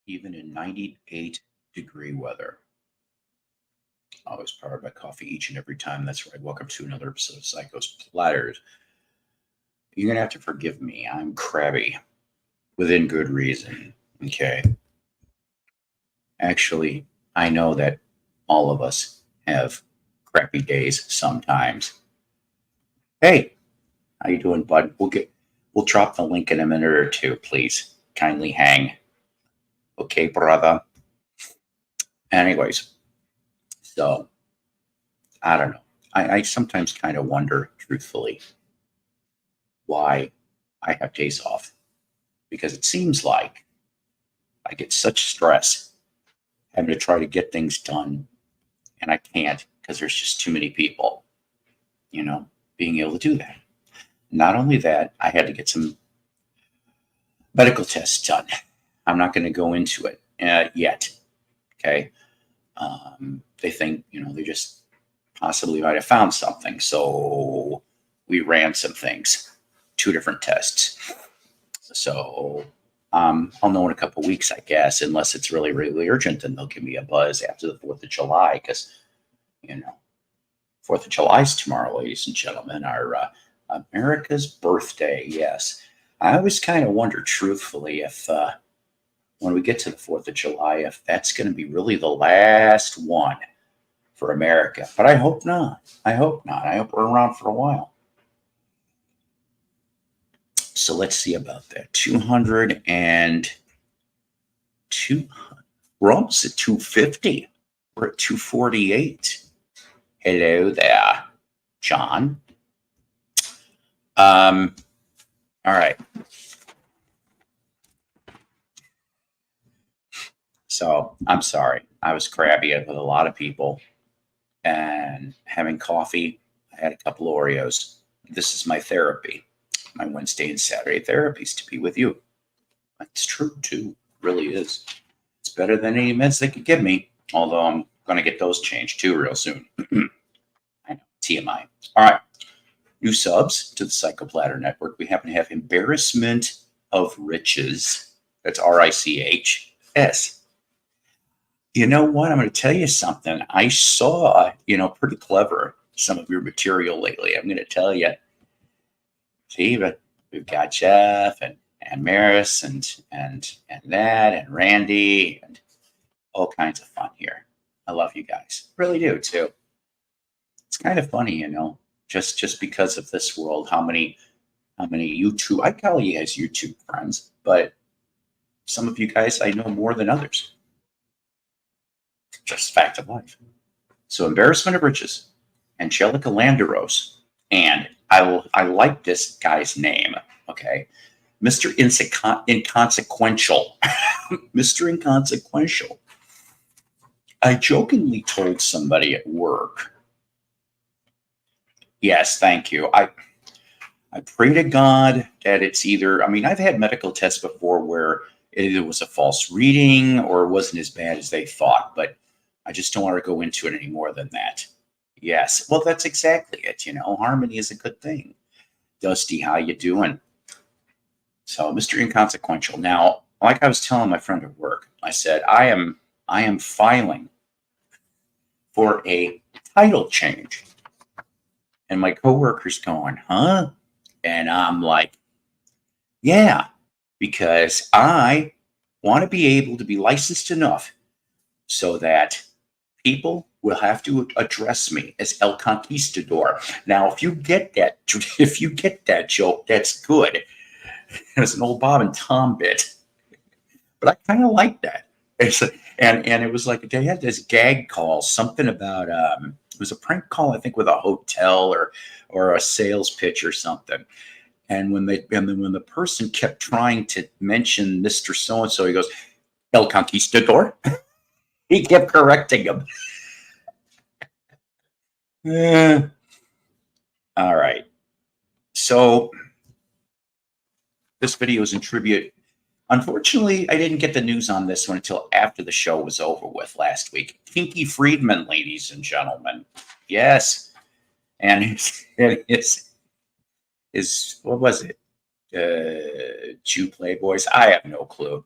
even in 98-degree weather. Always powered by coffee each and every time. That's right. Welcome to another episode of Psycho's Platters. You're going to have to forgive me. I'm crabby within good reason. Okay. Actually, I know that all of us have crappy days sometimes. Hey, how you doing, bud? We'll drop the link in a minute or two, please. Kindly hang. Okay, brother. Anyways, so I don't know. I sometimes kind of wonder, truthfully, why I have days off. Because it seems like I get such stress having to try to get things done, and I can't because there's just too many people, being able to do that. Not only that, I had to get some medical tests done. I'm not going to go into it yet. Okay. They think, they just possibly might have found something. So we ran some things, 2 different tests. So I'll know in a couple of weeks, I guess, unless it's really, really urgent. Then they'll give me a buzz after the 4th of July because, 4th of July is tomorrow, ladies and gentlemen, our America's birthday. Yes. I always kind of wonder, truthfully, if when we get to the 4th of July, if that's going to be really the last one for America. But I hope not. I hope we're around for a while. So let's see about that. 202. We're almost at 250. We're at 248. Hello there, John. All right. So I'm sorry. I was crabby with a lot of people and having coffee. I had a couple of Oreos. This is my therapy. My Wednesday and Saturday therapies to be with you. It's true too. It really is. It's better than any meds they could give me. Although I'm going to get those changed too real soon. I know. TMI. All right. New subs to the Psycho Platter Network. We happen to have Embarrassment of Riches. That's RICHS. You know what? I'm going to tell you something. I saw, pretty clever, some of your material lately. I'm going to tell you. See, but we've got Jeff and Maris and that and Randy and all kinds of fun here. I love you guys. Really do too. It's kind of funny, just because of this world, how many YouTube, I call you guys YouTube friends, but some of you guys I know more than others. Just fact of life. So Embarrassment of Riches, Angelica Landeros, and I like this guy's name, okay? Mr. Inconsequential. Mr. Inconsequential. I jokingly told somebody at work, yes, thank you. I pray to God that it's either, I've had medical tests before where it either was a false reading or it wasn't as bad as they thought, but I just don't want to go into it any more than that. Yes. Well, that's exactly it. Harmony is a good thing. Dusty, how you doing? So, Mr. Inconsequential. Now, like I was telling my friend at work, I said, I am filing for a title change. And my coworker's going, huh? And I'm like, yeah, because I want to be able to be licensed enough so that people will have to address me as El Conquistador. Now, if you get that joke, that's good. It's an old Bob and Tom bit, but I kind of like that. And it was like they had this gag call, something about it was a prank call, I think, with a hotel or a sales pitch or something. And when the person kept trying to mention Mr. So and so, he goes, El Conquistador. He kept correcting him. All right. So this video is in tribute. Unfortunately, I didn't get the news on this one until after the show was over with last week. Kinky Friedman, ladies and gentlemen. Yes. And his what was it? Jew Playboys? I have no clue.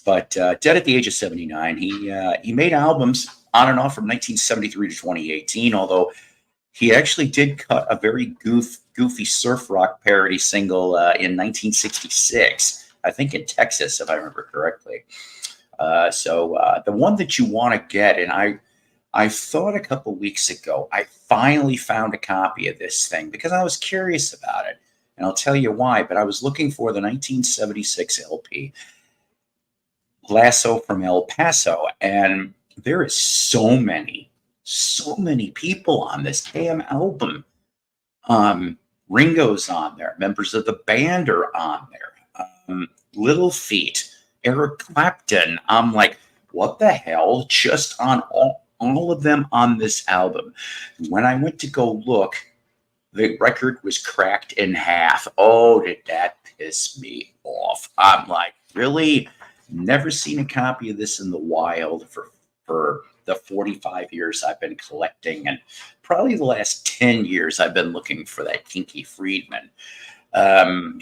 But dead at the age of 79. He made albums on and off from 1973 to 2018, although he actually did cut a very goofy surf rock parody single in 1966, I think in Texas, if I remember correctly. So the one that you want to get, and I thought a couple weeks ago, I finally found a copy of this thing because I was curious about it. And I'll tell you why, but I was looking for the 1976 LP, Lasso from El Paso, and there is so many people on this damn album. Ringo's on there, members of the band are on there, Little Feat, Eric Clapton. I'm like, what the hell? Just on all of them on this album. When I went to go look, the record was cracked in half. Oh, did that piss me off? I'm like, really? Never seen a copy of this in the wild for the 45 years I've been collecting, and probably the last 10 years I've been looking for that Kinky Friedman.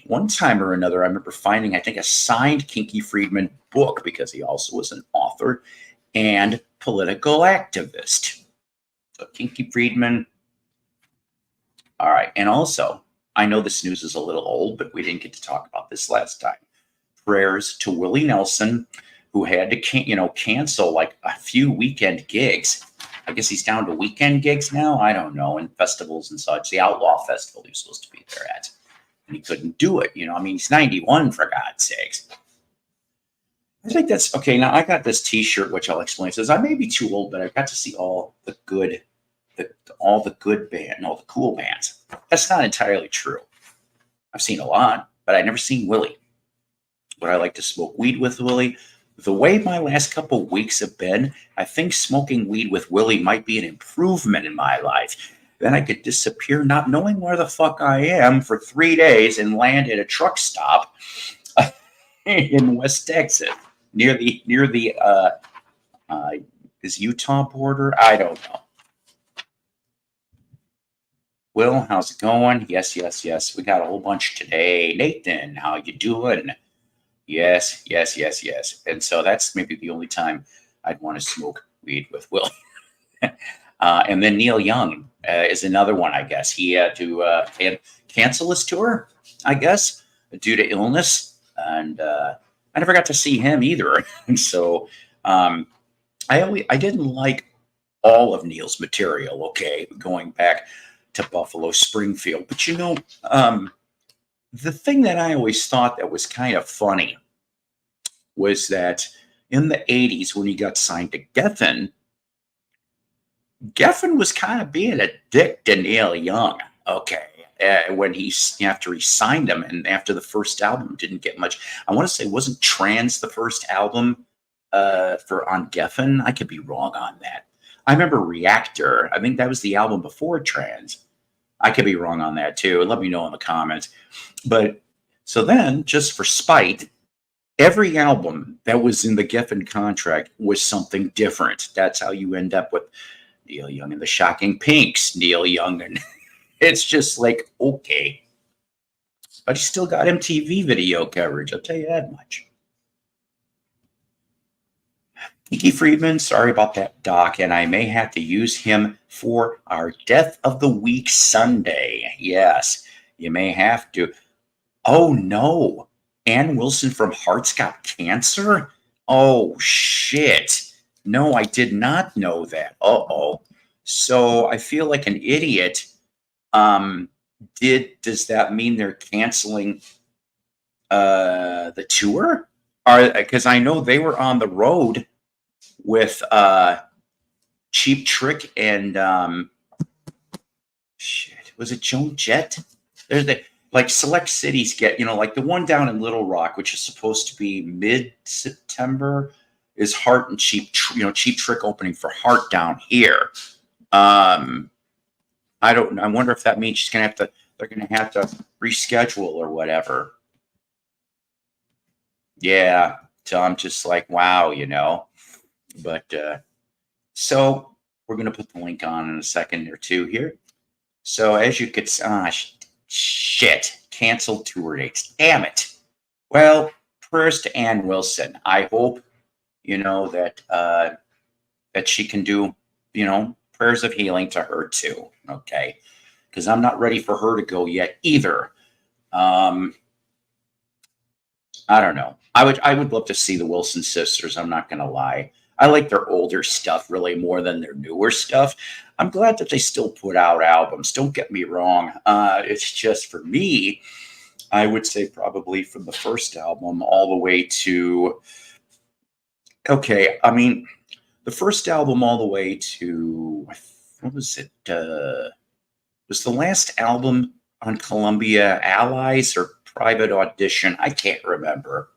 One time or another, I remember finding, I think, a signed Kinky Friedman book because he also was an author and political activist. So Kinky Friedman. All right. And also, I know this news is a little old, but we didn't get to talk about this last time. Prayers to Willie Nelson, who had to cancel like a few weekend gigs. I guess he's down to weekend gigs now. I don't know, and festivals and such. The Outlaw Festival he was supposed to be there at, and he couldn't do it. I mean, he's 91 for God's sakes. I think that's okay. Now I got this T-shirt, which I'll explain. It says I may be too old, but I got to see all the good band, all the cool bands. That's not entirely true. I've seen a lot, but I've never seen Willie. Would I like to smoke weed with Willie? The way my last couple weeks have been, I think smoking weed with Willie might be an improvement in my life. Then I could disappear not knowing where the fuck I am for 3 days and land at a truck stop in West Texas near the is Utah border? I don't know. Will, how's it going? Yes. We got a whole bunch today. Nathan, how you doing? Yes. And so that's maybe the only time I'd want to smoke weed with Will. And then Neil Young is another one, I guess. He had to cancel his tour, I guess, due to illness. And I never got to see him either. And so I didn't like all of Neil's material, okay, going back to Buffalo Springfield. But the thing that I always thought that was kind of funny was that in the 80s, when he got signed to Geffen was kind of being a dick to Neil Young, okay, after he signed him, and after the first album didn't get much. I want to say, wasn't Trans the first album on Geffen? I could be wrong on that. I remember Reactor. I think that was the album before Trans. I could be wrong on that too. Let me know in the comments. But so then, just for spite, every album that was in the Geffen contract was something different. That's how you end up with Neil Young and the Shocking Pinks, Neil Young, and it's just like, okay. But he still got MTV video coverage, I'll tell you that much. Kinky Friedman, sorry about that, Doc, and I may have to use him for our Death of the Week Sunday. Yes, you may have to. Oh, no. Ann Wilson from Heart's got cancer? Oh, shit. No, I did not know that. Uh-oh. So I feel like an idiot. Does that mean they're canceling the tour? Because I know they were on the road with Cheap Trick and was it Joan Jett? There's like select cities get, like the one down in Little Rock, which is supposed to be mid-September, is Heart and Cheap Trick opening for Heart down here. I wonder if that means they're gonna have to reschedule or whatever. Yeah, so I'm just like, wow, But so we're going to put the link on in a second or two here. So as you could, canceled tour dates. Damn it. Well, prayers to Ann Wilson. I hope, that she can do, prayers of healing to her too. Okay. Because I'm not ready for her to go yet either. Um, I don't know. I would love to see the Wilson sisters. I'm not gonna lie. I like their older stuff really more than their newer stuff. I'm glad that they still put out albums. Don't get me wrong. It's just for me, I would say probably from the first album all the way to okay. I mean, the first album all the way to what was it? Was the last album on Columbia Allies or Private Audition? I can't remember.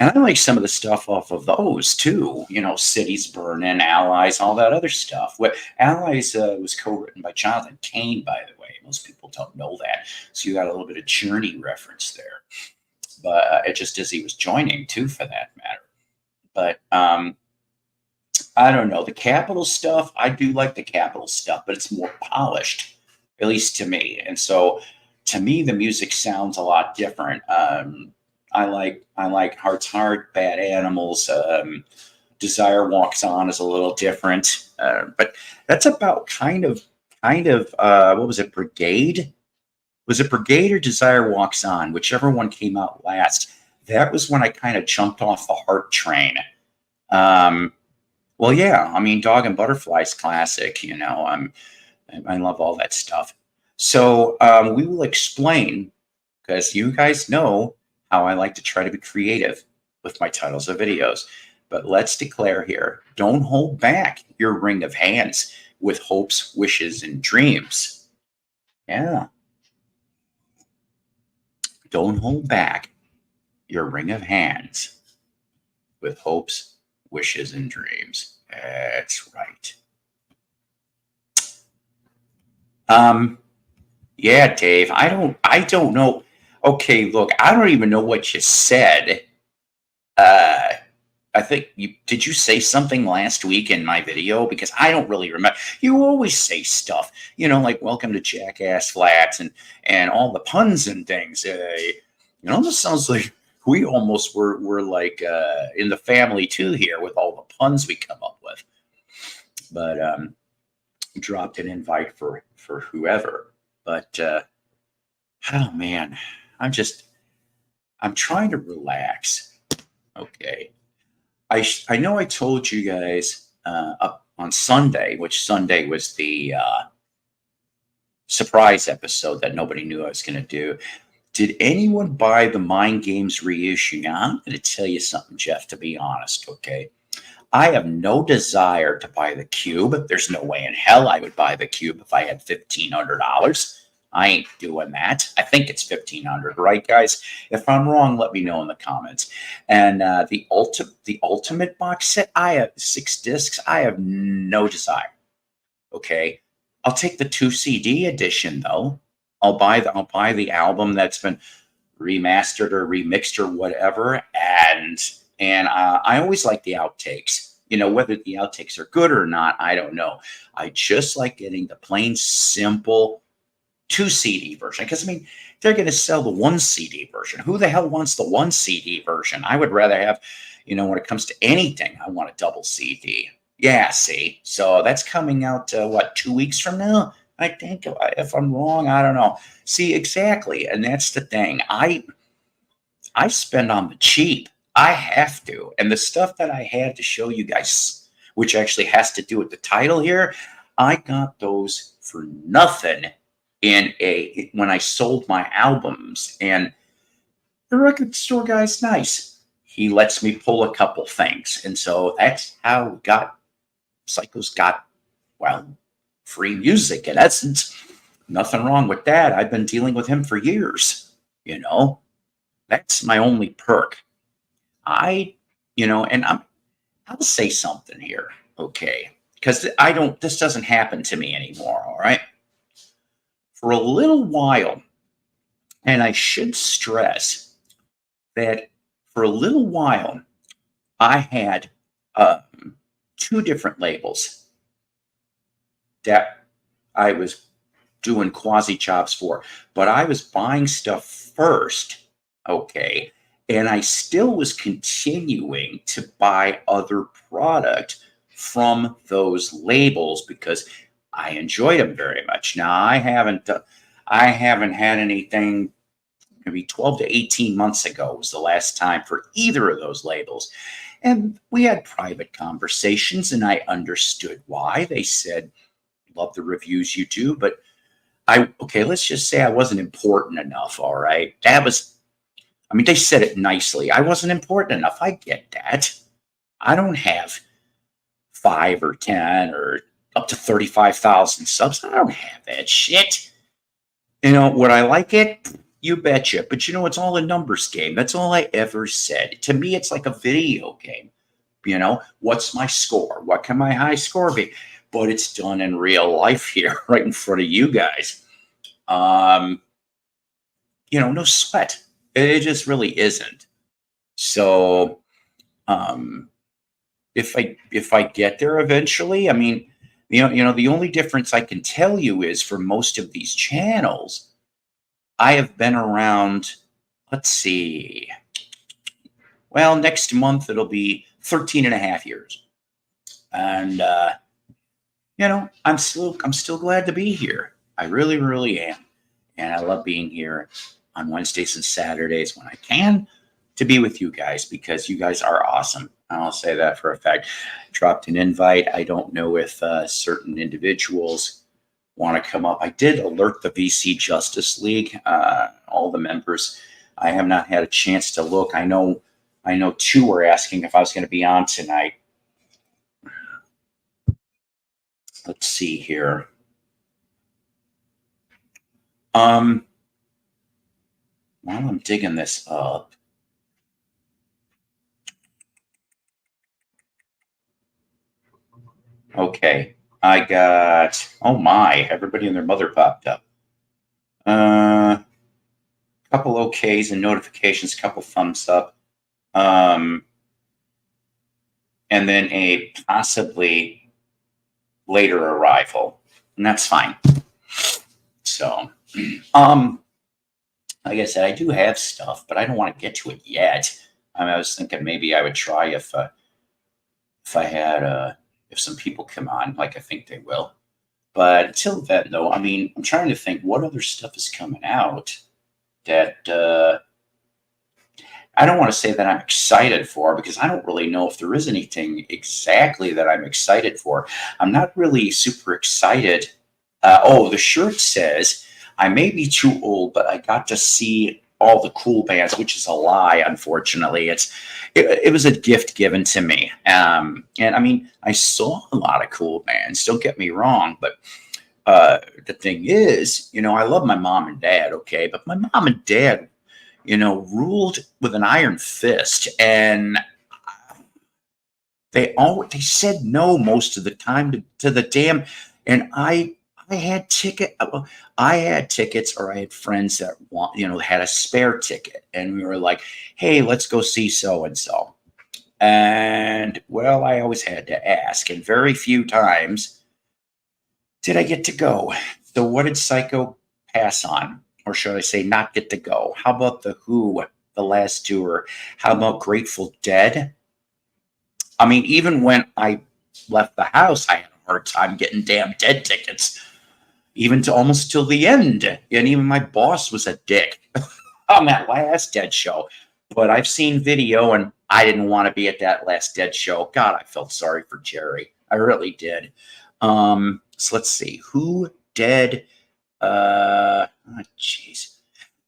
And I like some of the stuff off of those too. Cities Burning, Allies, all that other stuff. What Allies was co-written by Jonathan Cain, by the way. Most people don't know that, so you got a little bit of Journey reference there. But it just as he was joining too, for that matter. But I don't know the Capitol stuff. I do like the Capitol stuff, but it's more polished, at least to me. And so, to me, the music sounds a lot different. I like Heart's Heart, Bad Animals. Desire Walks On is a little different, but that's about kind of what was it? Brigade? Was it Brigade or Desire Walks On? Whichever one came out last. That was when I kind of jumped off the Heart train. Um, well, yeah, I mean, Dog and Butterflies classic. I love all that stuff. So we will explain because you guys know how I like to try to be creative with my titles of videos. But let's declare here, don't hold back your ring of hands with hopes, wishes, and dreams. Yeah. Don't hold back your ring of hands with hopes, wishes, and dreams. That's right. Yeah, Dave, I don't know. Okay, look, I don't even know what you said. Uh, I think did you say something last week in my video? Because I don't really remember. You always say stuff, like welcome to Jackass Flats and all the puns and things. This sounds like we almost were like in the family too here with all the puns we come up with. But dropped an invite for whoever. But oh man, I'm trying to relax. Okay. I know I told you guys up on Sunday, which Sunday was the surprise episode that nobody knew I was going to do. Did anyone buy the Mind Games reissue? Now, I'm going to tell you something, Jeff, to be honest, okay? I have no desire to buy the cube. There's no way in hell I would buy the cube if I had $1,500. I ain't doing that. I think it's 1,500, right, guys? If I'm wrong, let me know in the comments. And the ultimate box set, I have 6 discs. I have no desire. Okay, I'll take the 2 CD edition though. I'll buy the album that's been remastered or remixed or whatever. And I always like the outtakes. Whether the outtakes are good or not, I don't know. I just like getting the plain simple 2 CD version because they're going to sell the 1 CD version. Who the hell wants the 1 CD version? I would rather have, when it comes to anything, I want a double CD. Yeah, see, so that's coming out 2 weeks from now. I think if I'm wrong, I don't know. See, exactly, and that's the thing. I spend on the cheap. I have to, and the stuff that I had to show you guys, which actually has to do with the title here, I got those for nothing when I sold my albums, and the record store guy's nice. He lets me pull a couple things, and so that's how Psycho's got free music in essence. Nothing wrong with that. I've been dealing with him for years. That's my only perk. And I'll say something here, okay? Because this doesn't happen to me anymore, all right? For a little while, and I should stress that for a little while, I had 2 different labels that I was doing quasi jobs for, but I was buying stuff first, okay? And I still was continuing to buy other product from those labels because I enjoyed them very much. Now I haven't had anything. Maybe 12 to 18 months ago was the last time for either of those labels. And we had private conversations, and I understood why. They said, love the reviews you do, but okay, let's just say I wasn't important enough. All right. I mean, they said it nicely. I wasn't important enough. I get that. I don't have 5 or 10 or up to 35,000 subs. I don't have that shit. Would I like it? You betcha. But it's all a numbers game. That's all I ever said. To me, it's like a video game. What's my score? What can my high score be? But it's done in real life here, right in front of you guys. No sweat. It just really isn't. So, if I get there eventually, I mean, the only difference I can tell you is for most of these channels, I have been around. Let's see. Well, next month it'll be 13 and a half years, and I'm still glad to be here. I really, really am, and I love being here on Wednesdays and Saturdays when I can to be with you guys because you guys are awesome. I'll say that for a fact. Dropped an invite. I don't know if certain individuals want to come up. I did alert the VC Justice League, all the members. I have not had a chance to look. I know 2 were asking if I was going to be on tonight. Let's see here. While I'm digging this up, okay, I got, oh my, everybody and their mother popped up. Couple okays and notifications, couple thumbs up. And then a possibly later arrival. And that's fine. So, like I said, I do have stuff, but I don't want to get to it yet. I was thinking maybe I would try if I had if some people come on, like I think they will. But until then, though, I mean, I'm trying to think what other stuff is coming out that I don't want to say that I'm excited for because I don't really know if there is anything exactly that I'm excited for. I'm not really super excited. The shirt says, I may be too old, but I got to see all the cool bands, which is a lie, unfortunately. It was a gift given to me. And I mean, I saw a lot of cool bands, don't get me wrong, but the thing is, I love my mom and dad, okay, but my mom and dad, ruled with an iron fist, and they said no most of the time to the damn. And I had tickets, or I had friends that had a spare ticket, and we were like, hey, let's go see so and so. And well, I always had to ask, and very few times did I get to go. So what did Psycho pass on? Or should I say not get to go? How about The Who, the last tour? How about Grateful Dead? I mean, even when I left the house, I had a hard time getting damn Dead tickets, even to almost till the end. And even my boss was a dick on that last Dead show. But I've seen video, and I didn't want to be at that last Dead show. God, I felt sorry for Jerry. I really did. So let's see. Who, Dead? Jeez.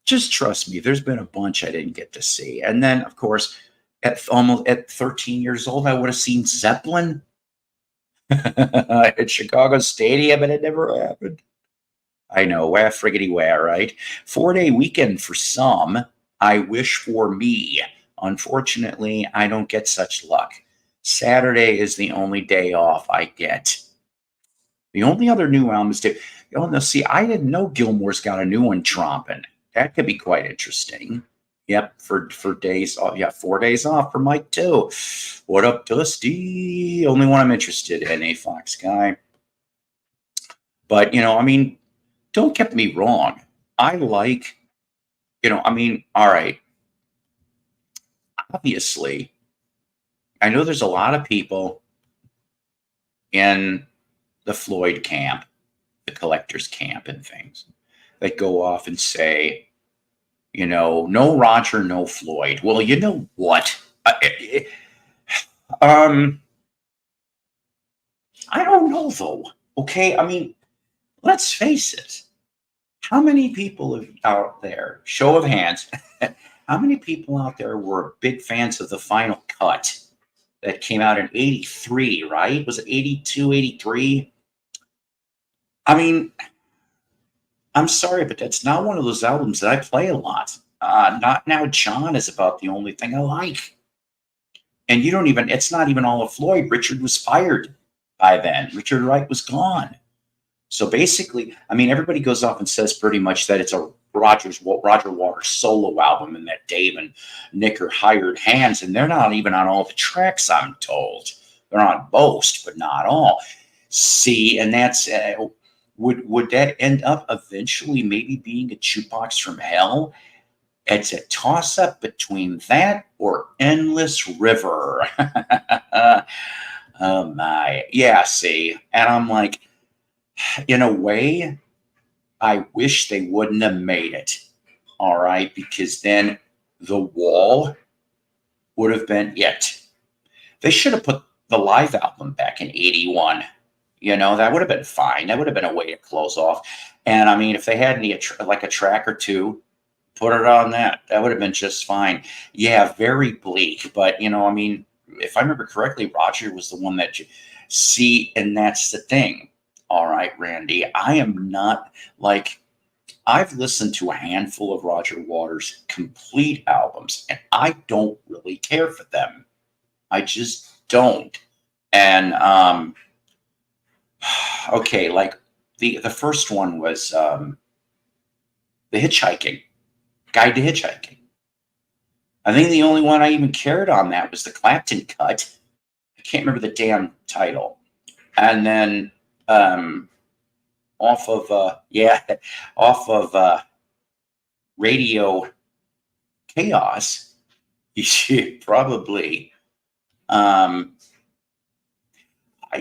Just trust me. There's been a bunch I didn't get to see. And then, of course, at 13 years old, I would have seen Zeppelin at Chicago Stadium, and it never happened. I know, wah friggity wah, right? 4-day weekend for some. I wish for me. Unfortunately, I don't get such luck. Saturday is the only day off I get. The only other new album is to, no, see, I didn't know Gilmore's got a new one tromping. That could be quite interesting. Yep, for days off. Yeah, 4 days off for Mike too. What up, Dusty? Only one I'm interested in, a Fox guy. But I mean, don't get me wrong. I like, all right. obviously, I know there's a lot of people in the Floyd camp, the collector's camp, and things that go off and say, no Roger, no Floyd. Well, you know what? Um, I don't know though. Okay, I mean, let's face it. How many people out there, show of hands, how many people out there were big fans of the Final Cut that came out in 83, right? Was it 82, 83? I mean, I'm sorry, but that's not one of those albums that I play a lot. Not Now John is about the only thing I like. And it's not even all of Floyd. Richard was fired by then. Richard Wright was gone. So basically, I mean, everybody goes off and says pretty much that it's a Roger Waters solo album and that Dave and Nick are hired hands, and they're not even on all the tracks, I'm told. They're on most, but not all. See, and that's would that end up eventually maybe being a Jukebox from Hell? It's a toss-up between that or Endless River. Oh my. Yeah, see. And I'm like, in a way, I wish they wouldn't have made it. All right, because then The Wall would have been it. They should have put the live album back in 81. That would have been fine. That would have been a way to close off. And I mean, if they had like a track or two, put it on that. That would have been just fine. Yeah, very bleak. But, I mean, if I remember correctly, Roger was the one that see, and that's the thing. All right, Randy, I am not like, I've listened to a handful of Roger Waters' complete albums, and I don't really care for them. I just don't. And, okay, like the first one was The Hitchhiking, Guide to Hitchhiking. I think the only one I even cared on that was the Clapton cut. I can't remember the damn title. And then off of Radio Chaos, you should probably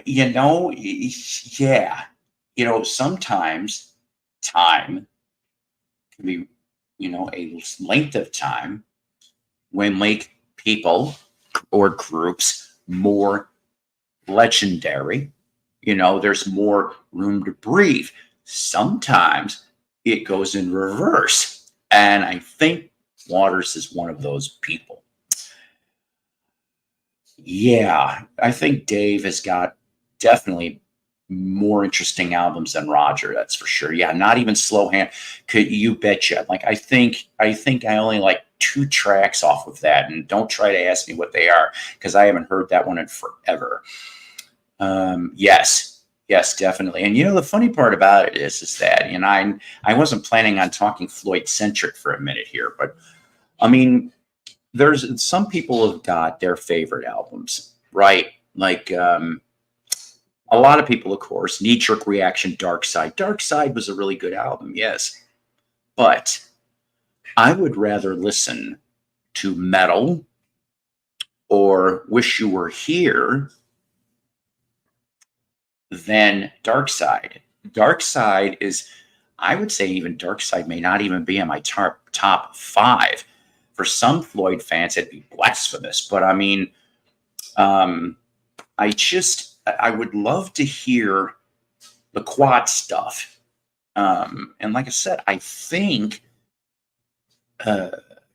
yeah, sometimes time can be, a length of time when make people or groups more legendary. There's more room to breathe. Sometimes it goes in reverse. And I think Waters is one of those people. Yeah, I think Dave has got definitely more interesting albums than Roger, that's for sure. Yeah, not even Slow Hand. You betcha. Like, I think I only like 2 tracks off of that, and don't try to ask me what they are because I haven't heard that one in forever. Yes, definitely. And the funny part about it is that, I wasn't planning on talking Floyd centric for a minute here, but I mean, there's some people have got their favorite albums, right? Like, a lot of people, of course, Knee Jerk Reaction, Dark Side. Dark Side was a really good album, yes. But I would rather listen to Metal or Wish You Were Here than Dark Side. Dark Side is, I would say even Dark Side may not even be in my top 5. For some Floyd fans, it'd be blasphemous. But I mean, I would love to hear the Quad stuff. And like I said, I think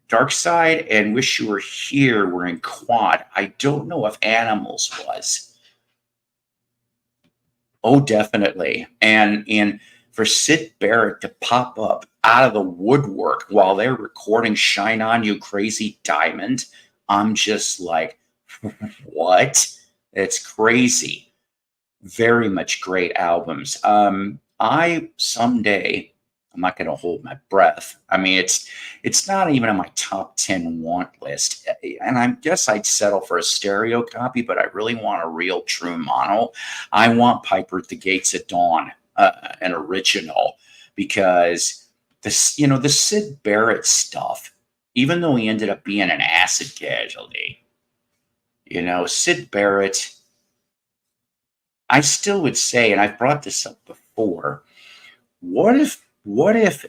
Dark Side and Wish You Were Here were in Quad. I don't know if Animals was. Oh, definitely. And for Syd Barrett to pop up out of the woodwork while they're recording Shine On You Crazy Diamond, I'm just like, what? It's crazy. Very much great albums. Someday, I'm not going to hold my breath. I mean, it's not even on my top 10 want list. And I guess I'd settle for a stereo copy, but I really want a real true mono. I want Piper at the Gates at Dawn, an original, because the Syd Barrett stuff even though he ended up being an acid casualty. Sid Barrett, I still would say, and I've brought this up before, what if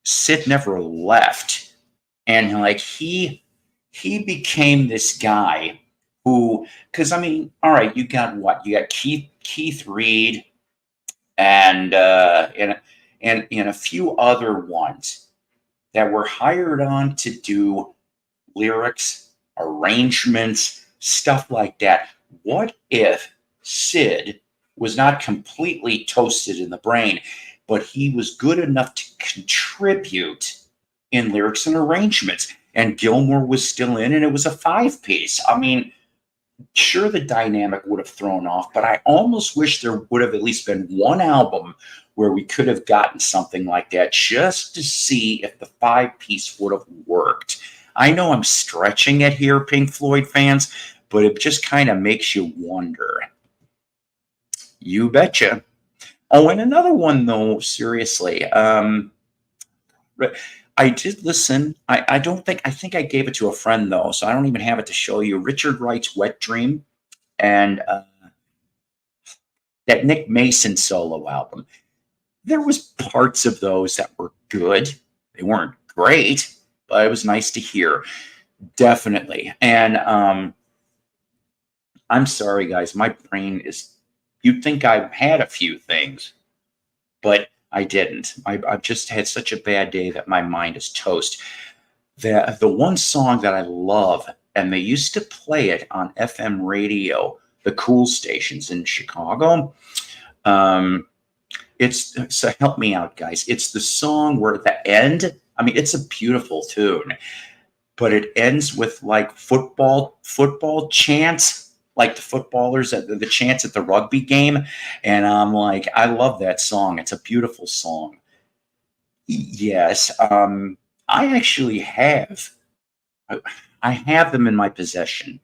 Sid never left and like he became this guy who, because I mean, all right, you got what? You got Keith Reed and a few other ones that were hired on to do lyrics, arrangements, stuff like that. What if Sid was not completely toasted in the brain, but he was good enough to contribute in lyrics and arrangements? And Gilmore was still in, and it was a 5-piece. I mean, sure, the dynamic would have thrown off, but I almost wish there would have at least been one album where we could have gotten something like that just to see if the 5-piece would have worked. I know I'm stretching it here, Pink Floyd fans, but it just kind of makes you wonder. You betcha. Oh, and another one, though, seriously. I did listen. I think I gave it to a friend, though, so I don't even have it to show you. Richard Wright's Wet Dream and that Nick Mason solo album. There was parts of those that were good. They weren't great, but it was nice to hear. Definitely. And I'm sorry, guys. My brain is, you'd think I've had a few things, but I didn't. I've just had such a bad day that my mind is toast. The one song that I love, and they used to play it on FM radio, the cool stations in Chicago. So help me out, guys. It's the song where at the end, I mean, it's a beautiful tune, but it ends with like football chants, like the footballers at the chants at the rugby game. And I'm like, I love that song. It's a beautiful song. Yes. I actually have them in my possession.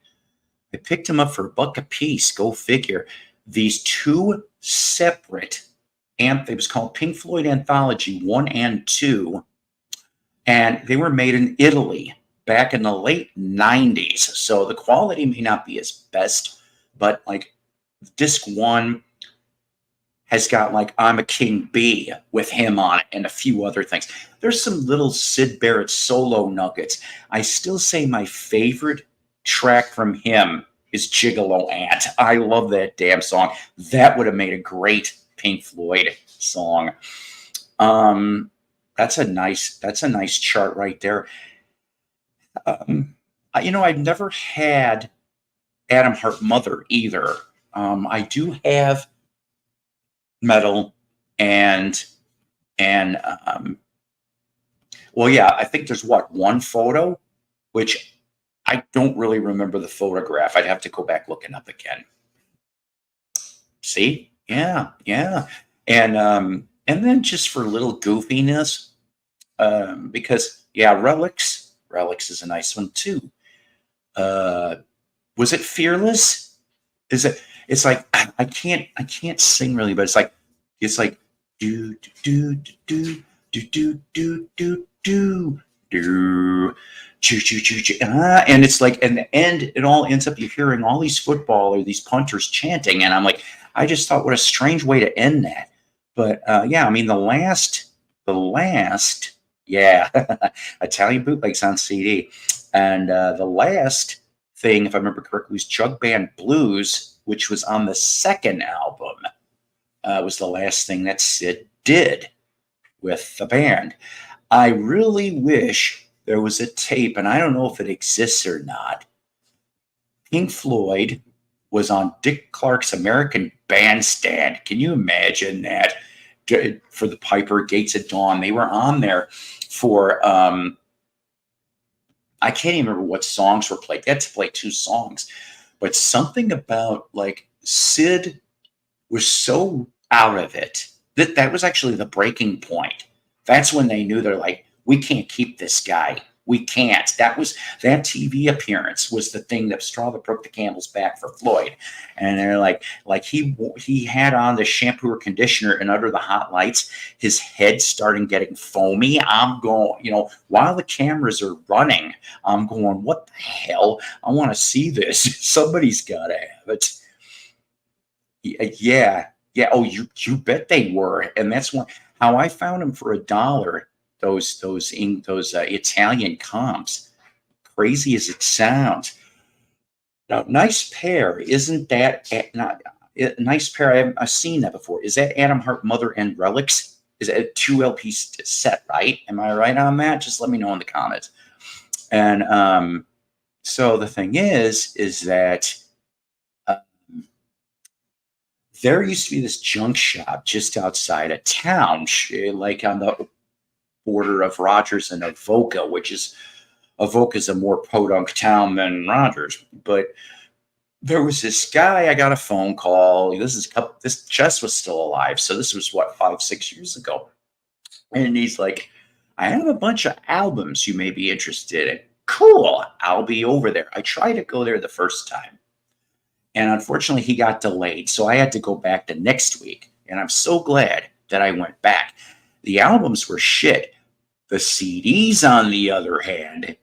I picked them up for $1 a piece. Go figure. These two separate it was called Pink Floyd Anthology 1 and 2. And they were made in Italy back in the late 90s. So the quality may not be as best, but like disc 1 has got like I'm a King B with him on it and a few other things. There's some little Sid Barrett solo nuggets. I still say my favorite track from him is Gigolo Ant. I love that damn song. That would have made a great Pink Floyd song. That's a nice chart right there. I've never had Atom Heart Mother either. I do have Metal and well, yeah, I think there's one photo, which I don't really remember the photograph. I'd have to go back looking up again. See? Yeah. And then just for a little goofiness, because Relics is a nice one too. Was it Fearless? It's like I can't sing really, but it's like do do do do do do do do do do and it's like in the end it all ends up, you're hearing all these these punters chanting, and I'm like, I just thought, what a strange way to end that. But I mean the last Italian bootlegs on CD, and the last thing, if I remember correctly, was Jug Band Blues, which was on the second album. Was the last thing that Sid did with the band. I really wish there was a tape, and I don't know if it exists or not. Pink Floyd was on Dick Clark's American Bandstand. Can you imagine that? For the Piper, Gates at Dawn, they were on there for I can't even remember what songs were played. They had to play 2 songs, but something about like Sid was so out of it that was actually the breaking point. That's when they knew, they're like, we can't keep this guy. We can't. That TV appearance was the thing that straw that broke the camel's back for Floyd. And they're like he had on the shampoo or conditioner, and under the hot lights, his head started getting foamy. I'm going, while the cameras are running, I'm going, what the hell? I want to see this. Somebody's got to have it. Yeah. Yeah. Oh, you bet they were. And that's how I found them for $1. Those Italian comps, crazy as it sounds. Now, nice pair, isn't that not nice pair? I've seen that before. Is that Adam Hart Mother and Relics? Is that a 2 LP set, right? Am I right on that? Just let me know in the comments. And so the thing is that there used to be this junk shop just outside of town, like on the border of Rogers and Avoca, which is Avoca's a more podunk town than Rogers. But there was this guy, I got a phone call. This Jess was still alive. So this was 5-6 years ago. And he's like, I have a bunch of albums you may be interested in. Cool. I'll be over there. I tried to go there the first time. And unfortunately, he got delayed. So I had to go back the next week. And I'm so glad that I went back. The albums were shit. The CDs, on the other hand,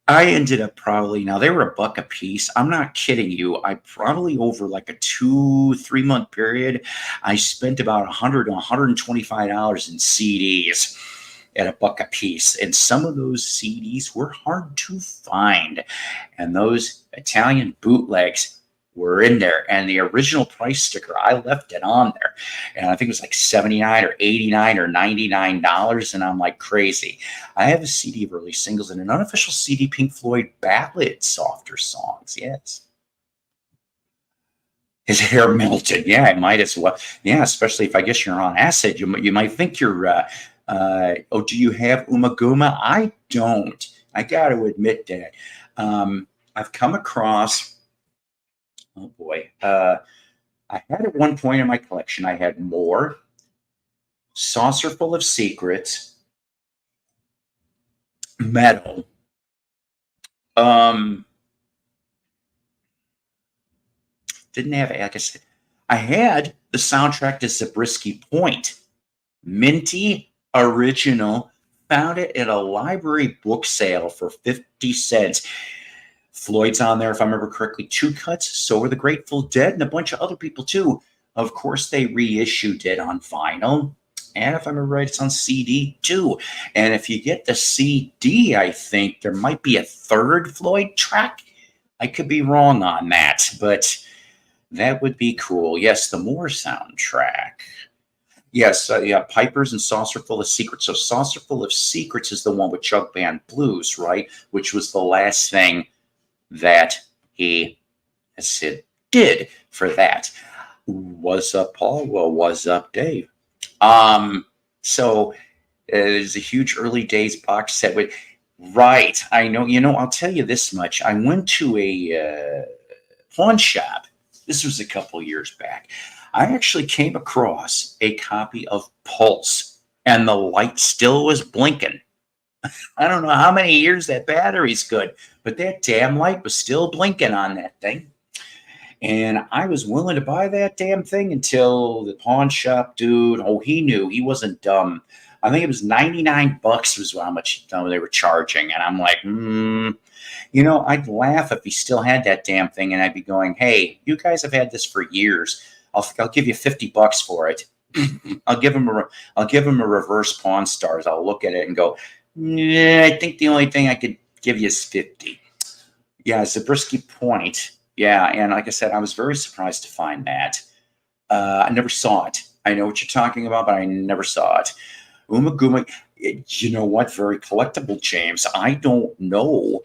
I ended up now they were $1 a piece. I'm not kidding you. I probably over like a 2-3 month period, I spent about $100 to $125 in CDs at $1 a piece. And some of those CDs were hard to find. And those Italian bootlegs were in there, and the original price sticker, I left it on there, and I think it was like $79 or $89 or $99, and I'm like crazy. I have a CD of early singles and an unofficial CD, Pink Floyd ballad, Softer Songs. Yes, his hair melted. Yeah, I might as well. Yeah, especially if I guess you're on acid, you might think you're. Do you have Umaguma? I don't. I got to admit that. I've come across. Oh boy. I had at one point in my collection, I had more Saucer Full of Secrets, Metal, didn't have, like I said, I had the soundtrack to Zabriskie Point, minty, original, found it at a library book sale for 50 cents. Floyd's on there, if I remember correctly, 2 cuts. So were the Grateful Dead and a bunch of other people too. Of course, they reissued it on vinyl. And if I remember right, it's on CD too. And if you get the CD, I think there might be a 3rd Floyd track. I could be wrong on that, but that would be cool. Yes, the Moore soundtrack. Yes, Pipers and Saucer Full of Secrets. So Saucer Full of Secrets is the one with Jug Band Blues, right? Which was the last thing that he did for that. What's up, Paul? Well, what's up, Dave? So there's a huge early days box set with, right. I know, I'll tell you this much. I went to a pawn shop. This was a couple years back. I actually came across a copy of Pulse, and the light still was blinking. I don't know how many years that battery's good, but that damn light was still blinking on that thing. And I was willing to buy that damn thing until the pawn shop dude, he knew. He wasn't dumb. I think it was $99 was how much they were charging. And I'm like, I'd laugh if he still had that damn thing, and I'd be going, hey, you guys have had this for years. I'll give you $50 for it. I'll give him a reverse Pawn Stars. I'll look at it and go, yeah, I think the only thing I could give you is 50. Yeah, Zabriskie Point. Yeah, and like I said, I was very surprised to find that. I never saw it. I know what you're talking about, but I never saw it. Umaguma, you know what? Very collectible, James. I don't know.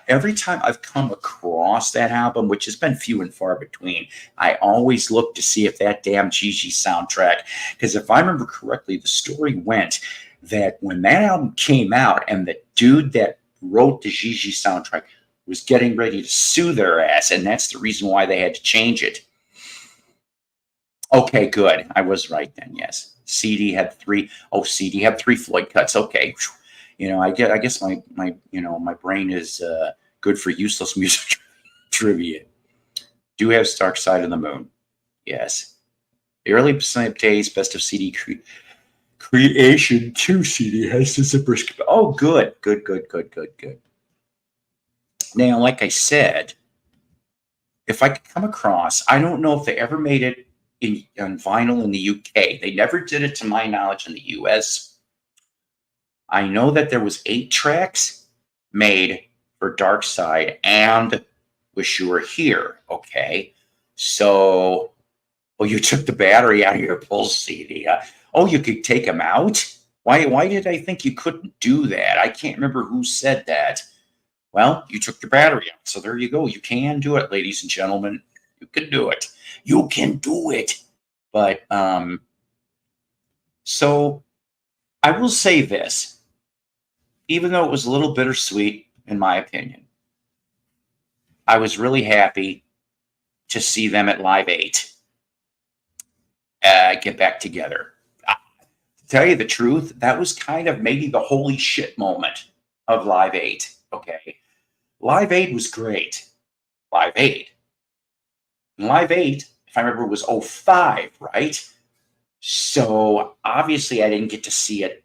Every time I've come across that album, which has been few and far between, I always look to see if that damn Gigi soundtrack, because if I remember correctly, the story went that when that album came out and the dude that wrote the Gigi soundtrack was getting ready to sue their ass, and that's the reason why they had to change it. Okay, good. I was right then. Yes, CD had three. Oh, CD had three Floyd cuts. Okay, I guess my brain is good for useless music trivia. Do have Dark Side of the Moon? Yes. The early days, best of CD creation 2 CD has since a brisk. Oh, good, good, good, good, good, good. Now, like I said, if I could come across, I don't know if they ever made it on vinyl in the UK. They never did it, to my knowledge, in the US. I know that there was 8 tracks made for Dark Side and Wish You Were Here. Okay, so you took the battery out of your Pulse CD. You could take them out. Why did I think you couldn't do that? I can't remember who said that. Well, you took the battery out. So there you go. You can do it, ladies and gentlemen. You can do it. You can do it. But so I will say this, even though it was a little bittersweet, in my opinion, I was really happy to see them at Live 8 get back together. To tell you the truth, that was kind of maybe the holy shit moment of Live 8. Okay. Live 8 was great. Live 8. And Live 8, if I remember, was 05, right? So obviously I didn't get to see it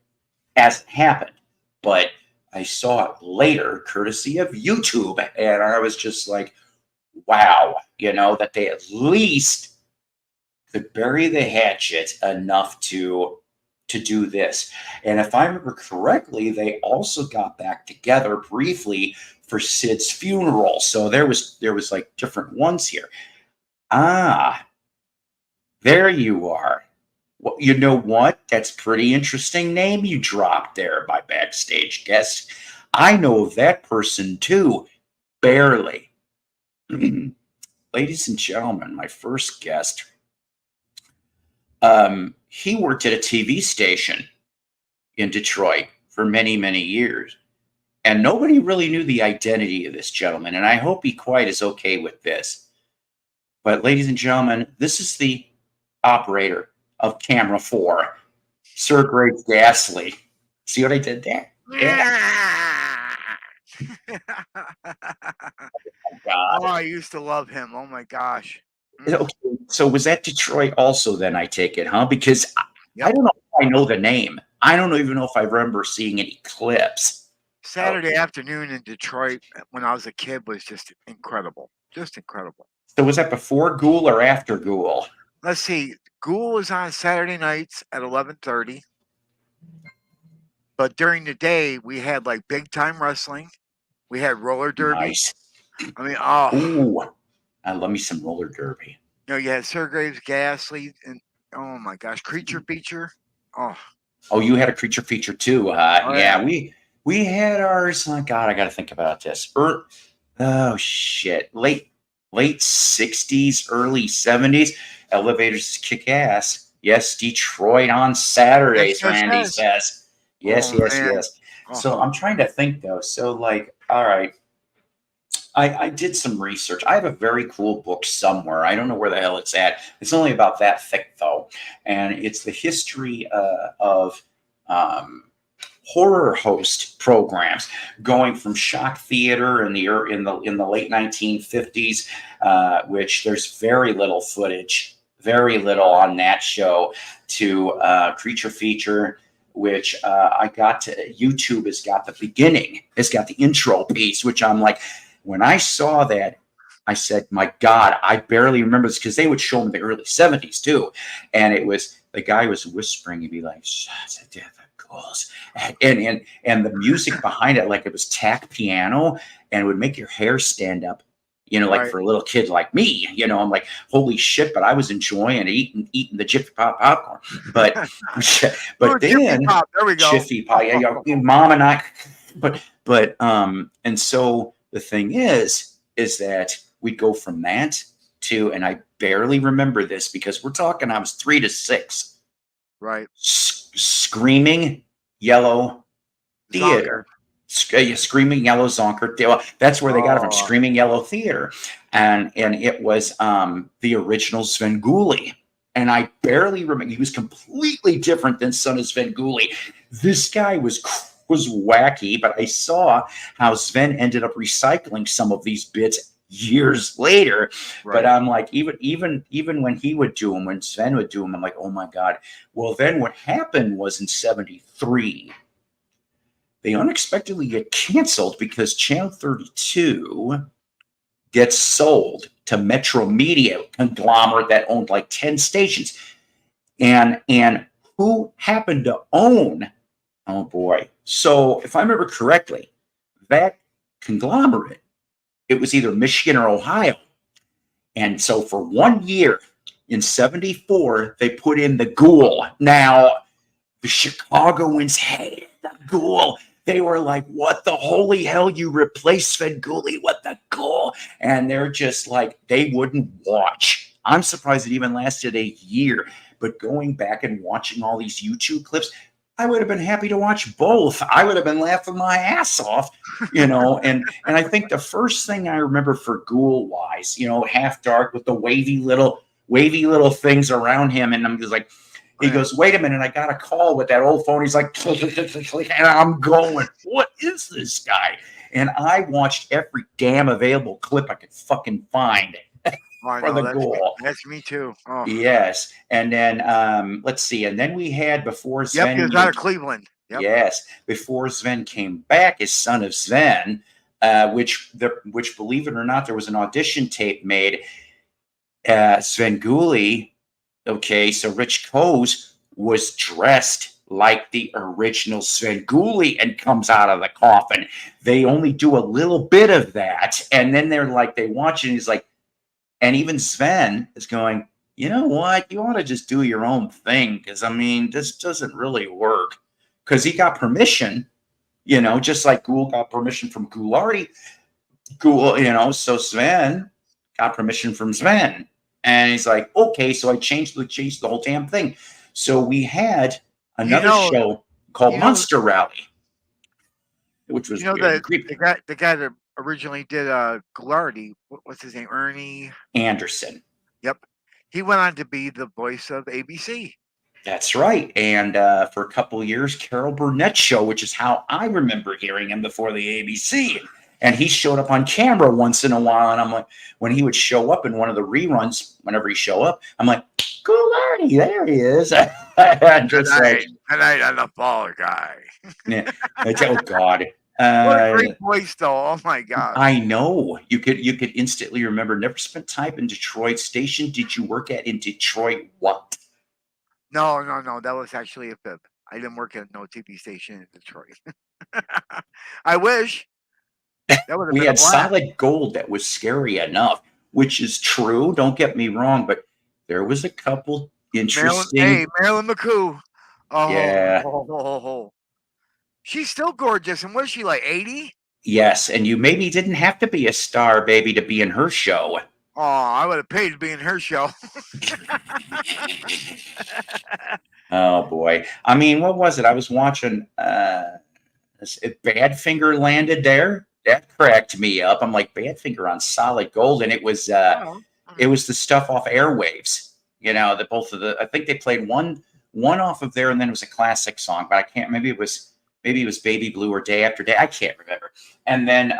as it happened, but I saw it later, courtesy of YouTube, and I was just like, wow, that they at least could bury the hatchet enough to do this. And if I remember correctly, they also got back together briefly for Sid's funeral. So there was like different ones here. There you are. Well, you know what? That's pretty interesting name you dropped there, my backstage guest. I know of that person too, barely. Ladies and gentlemen, my first guest, he worked at a TV station in Detroit for many, many years. And nobody really knew the identity of this gentleman. And I hope he quite is okay with this. But ladies and gentlemen, this is the operator of Camera 4, Sir Greg Gasly. See what I did there? Yeah. Oh, I used to love him. Oh my gosh. Okay, so was that Detroit also then, I take it, huh? Because I don't know if I know the name. I don't even know if I remember seeing any clips. Saturday afternoon in Detroit when I was a kid was just incredible. Just incredible. So was that before Ghoul or after Ghoul? Let's see. Ghoul was on Saturday nights at 11:30. But during the day, we had like big time wrestling. We had roller derby. Nice. I mean, Ooh, I love me some roller derby. You had Sir Graves Gasly and oh my gosh, Creature Feature. Oh, you had a Creature Feature too, huh? Yeah, we had ours. Oh God, I got to think about this. Oh shit, late 60s, early 70s. Elevators kick ass. Yes, Detroit on Saturdays. Randy says. Yes. So I'm trying to think though. So like, all right. I did some research. I have a very cool book somewhere. I don't know where the hell it's at. It's only about that thick though, and it's the history of horror host programs, going from Shock Theater in the late 1950s, which there's very little footage, very little on that show, to Creature Feature, which I got to. YouTube has got the beginning. It's got the intro piece, which I'm like. When I saw that, I said, my God, I barely remember this, because they would show them in the early 70s too. And it was, the guy was whispering, he'd be like, and the music behind it, like it was tack piano, and it would make your hair stand up, like for a little kid like me, I'm like, holy shit, but I was enjoying eating the Jiffy Pop popcorn. But then Pop, there we go. Jiffy Pop, Mom and I, and so the thing is that we'd go from that to, and I barely remember this because we're talking, I was 3 to 6. Right. Screaming Yellow Theater. Screaming Yellow Zonker. That's where they got it from, Screaming Yellow Theater. And it was the original Svengoolie. and I barely remember. He was completely different than Son of Svengoolie. This guy was wacky, but I saw how Sven ended up recycling some of these bits years later. Right. But I'm like, even when he would do them, when Sven would do them, I'm like, oh my God. Well, then what happened was in '73, they unexpectedly get canceled because Channel 32 gets sold to Metro Media conglomerate that owned like 10 stations. And who happened to own, oh boy. So if I remember correctly, that conglomerate, it was either Michigan or Ohio. And so for 1 year in '74, they put in the Ghoul. Now, the Chicagoans hated the Ghoul. They were like, what the holy hell, you replaced Svengoolie? What the Ghoul? And they're just like, they wouldn't watch. I'm surprised it even lasted a year. But going back and watching all these YouTube clips, I would have been happy to watch both. I would have been laughing my ass off, and I think the first thing I remember for Ghoul wise, Half Dark with the wavy little things around him, and I'm just like, he goes, wait a minute, I got a call with that old phone. He's like, click, click, click, click, and I'm going, what is this guy? And I watched every damn available clip I could fucking find. For the Ghoul. That's me too. Oh. Yes. And then let's see. And then we had before Sven. Yep, he was out of Cleveland. Yep. Yes. Before Sven came back as Son of Sven, which believe it or not, there was an audition tape made. Svengoolie, okay, so Rich Koz was dressed like the original Svengoolie and comes out of the coffin. They only do a little bit of that. And then they're like, they watch it and he's like, and even Sven is going, you know what? You ought to just do your own thing. Because, I mean, this doesn't really work. Because he got permission, just like Ghoul got permission from Ghoulardi. Ghoul, so Sven got permission from Sven. And he's like, okay, so I changed the whole damn thing. So we had another show called Monster Rally, which was the guy that originally did Ghoulardi. What's his name? Ernie Anderson. Yep. He went on to be the voice of ABC. That's right. And for a couple of years, Carol Burnett's show, which is how I remember hearing him before the ABC. And he showed up on camera once in a while. And I'm like, when he would show up in one of the reruns, whenever he show up, I'm like, Ghoulardi, there he is. Tonight on the Fall Guy. Yeah. Oh, God. What a great voice, though! Oh my God! I know you could instantly remember. Never spent time in Detroit. Station did you work at in Detroit? What? No. That was actually a fib. I didn't work at no TV station in Detroit. I wish. We had Solid Gold that was scary enough, which is true. Don't get me wrong, but there was a couple interesting. Marilyn McCoo. Oh, yeah. She's still gorgeous. And was she like 80? Yes. And you maybe didn't have to be a star, baby, to be in her show. Oh, I would have paid to be in her show. Oh, boy. I mean, what was it? I was watching Badfinger landed there. That cracked me up. I'm like, Badfinger on Solid Gold. And it was it was the stuff off Airwaves. I think they played one off of there, and then it was a classic song, but I can't, maybe it was Baby Blue or Day After Day. I can't remember. And then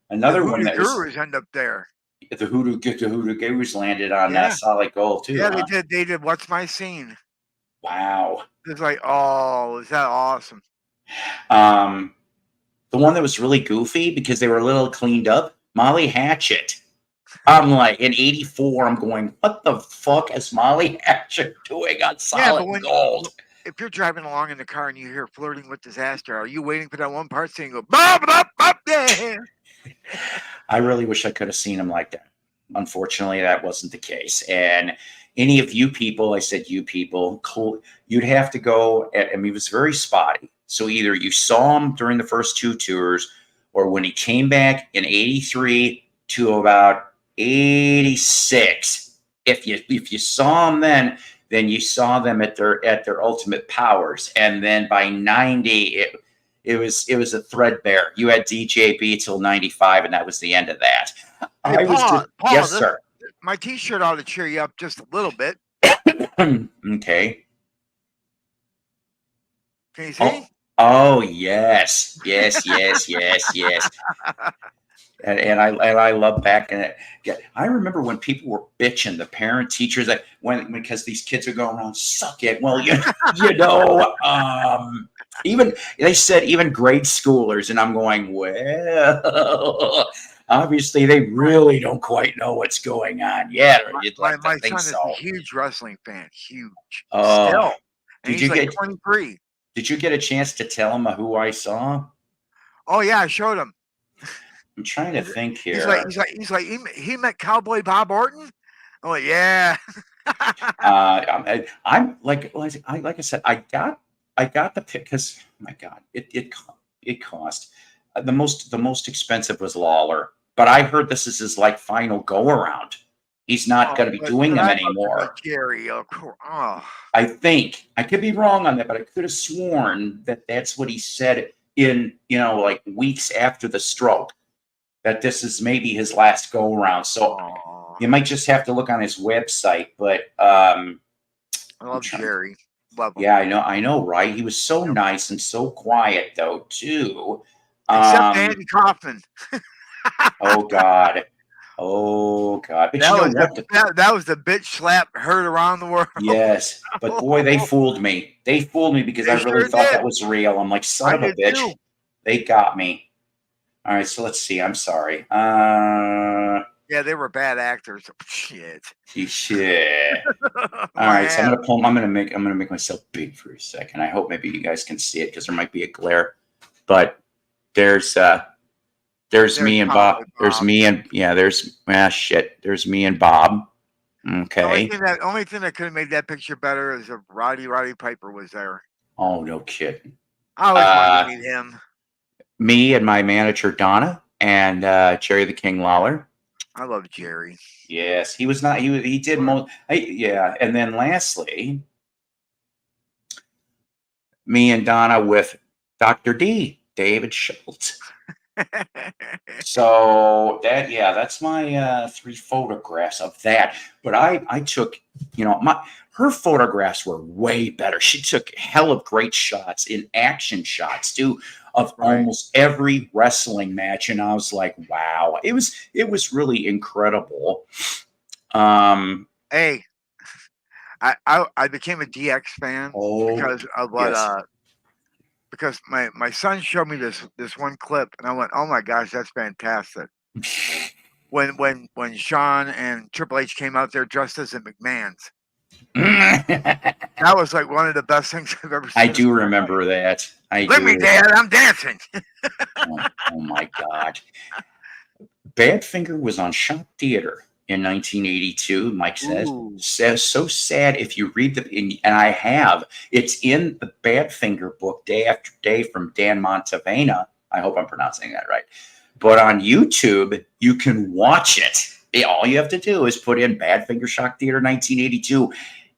another one that was Gurus end up there. The Hoodoo Gurus landed on Solid Gold too. Yeah, they did. What's My Scene? Wow. It's like, oh, is that awesome? The one that was really goofy because they were a little cleaned up, Molly Hatchet. I'm like, in '84, I'm going, what the fuck is Molly Hatchet doing on Solid Gold? If you're driving along in the car and you hear Flirting with Disaster, are you waiting for that one part saying, go, bop, bop, bop, there? I really wish I could have seen him like that. Unfortunately, that wasn't the case. And any of you people, I said you people, you'd have to go, I mean, it was very spotty. So either you saw him during the first two tours, or when he came back in '83 to about '86. If you saw him then you saw them at their ultimate powers. And then by '90, it was a threadbare. You had DJB till '95, and that was the end of that. Hey, Paul, yes, sir. My T-shirt ought to cheer you up just a little bit. Okay. Can you Oh, see? oh yes, yes, yes, yes, yes. And I love back in it. Yeah, I remember when people were bitching, the parent teachers, that when because these kids are going around, suck it. Well, you know, even they said even grade schoolers, and I'm going, well, obviously they really don't quite know what's going on yet, or you'd like to My think son is a so. huge wrestling fan, huge, Uh, still, and did he's you like get 23. did you get a chance to tell him who I saw? Oh yeah, I showed him. I'm trying to He's, think he's like here. he met Cowboy Bob Orton. I'm like, yeah. I'm like I said, I got the pick because my God, it cost the most expensive was Lawler, but I heard this is his like final go around. He's not Oh, going to be doing but them I love to meet anymore. Jerry. Of course. Oh, I think I could be wrong on that, but I could have sworn that that's what he said in like weeks after the stroke, that this is maybe his last go around. So oh, you might just have to look on his website, but I I'm love trying. Jerry. Love him. Yeah, I know, right? He was so Yep. nice and so quiet, though, too. Except Um, Andy Kaufman. oh God, oh God. But That you know was what? that was the bitch slap heard around the world. Yes, but boy, they fooled me. They fooled me because I They really sure thought that did. was real. I'm like, son I of a did bitch, too. they got me. All right, so let's see. I'm sorry. Yeah, they were bad actors. Shit. Shit. All My right, so ass. I'm gonna make myself big for a second. I hope maybe you guys can see it because there might be a glare. But there's there's There's me and Cowboy Bob. There's Bob. me and yeah. Shit. There's me and Bob. Only Okay. thing that only thing that could have made that picture better is if Roddy Piper was there. Oh, no kidding. I always wanted to Uh, meet him. Me and my manager Donna and Jerry the King Lawler. I love Jerry. Yes, he was not. He did most. Yeah, and then lastly, me and Donna with Dr. D, David Schultz. So that's my three photographs of that. But I took, her photographs were way better. She took hell of great shots in action shots too of Right. almost every wrestling match, and I was like, wow, it was really incredible. Hey, I became a DX fan Oh because of what yes. because my son showed me this one clip and I went, oh my gosh, that's fantastic. When Shawn and Triple H came out there dressed as the McMahons. That was like one of the best things I've ever I seen. do remember that. I Look at me, do. Dad, I'm dancing. Oh my God. Badfinger was on Shop Theater in 1982. Mike Ooh, says so sad if you read and I have. It's in the Badfinger book, Day After Day, from Dan Montevena. I hope I'm pronouncing that right. But on YouTube, you can watch it. All you have to do is put in Badfinger Shock Theater 1982,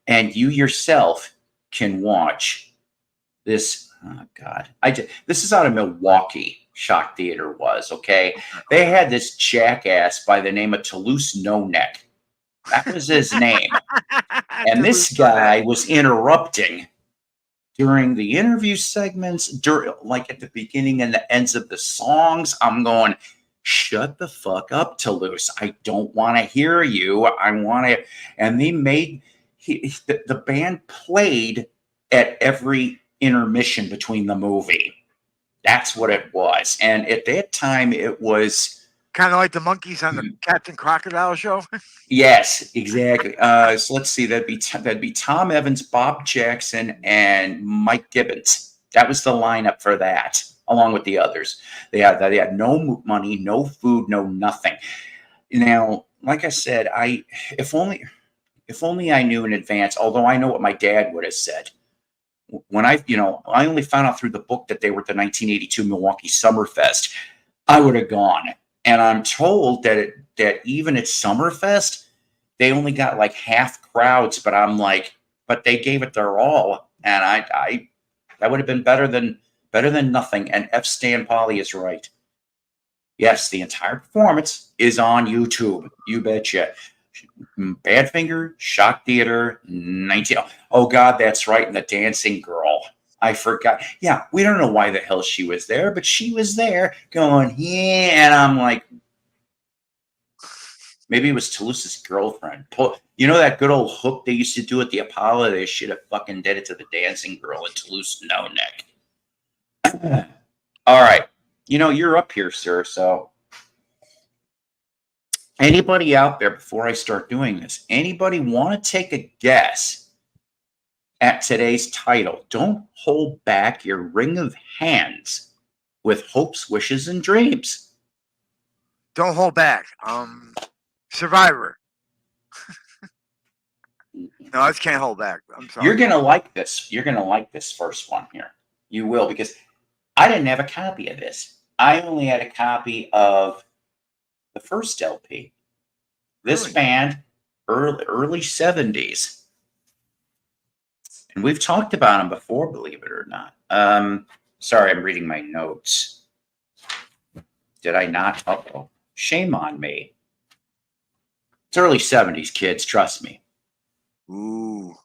and you yourself can watch this. Oh God, this is out of Milwaukee. Shock Theater was okay. They had this jackass by the name of Toulouse No Neck. That was his name, and this guy was interrupting during the interview segments, like at the beginning and the ends of the songs. I'm going, shut the fuck up, Toulouse. I don't want to hear you. I want to. And they made the band played at every intermission between the movie. That's what it was. And at that time, it was. kind of like the monkeys on the Captain Crocodile show. Yes, exactly. So let's see. That'd be Tom Evans, Bob Jackson, and Mike Gibbons. That was the lineup for that, along with the others. They had no money, no food, no nothing. Now, like I said, if only I knew in advance. Although I know what my dad would have said when I only found out through the book that they were at the 1982 Milwaukee Summerfest. I would have gone. And I'm told that even at Summerfest, they only got like half crowds, but I'm like, but they gave it their all. And I that would have been better than nothing. And F. Stan Polly is right. Yes, the entire performance is on YouTube. You betcha. Badfinger, Shock Theater, 19. Oh, God, that's right. And the Dancing Girl. I forgot. Yeah, we don't know why the hell she was there, but she was there going, yeah. And I'm like, maybe it was Toulouse's girlfriend. You know that good old hook they used to do at the Apollo? They should have fucking did it to the Dancing Girl and Toulouse no neck. All right. You're up here, sir. So anybody out there, before I start doing this, anybody want to take a guess at today's title? Don't hold back your ring of hands with hopes, wishes, and dreams. Don't hold back. Survivor. No, I just can't hold back. I'm sorry. You're going to like this. You're going to like this first one here. You will, because I didn't have a copy of this. I only had a copy of the first LP. This Really? band, early 70s. And we've talked about them before, believe it or not. Sorry, I'm reading my notes. Did I not? Uh-oh. Shame on me. It's early 70s, kids. Trust me. Ooh.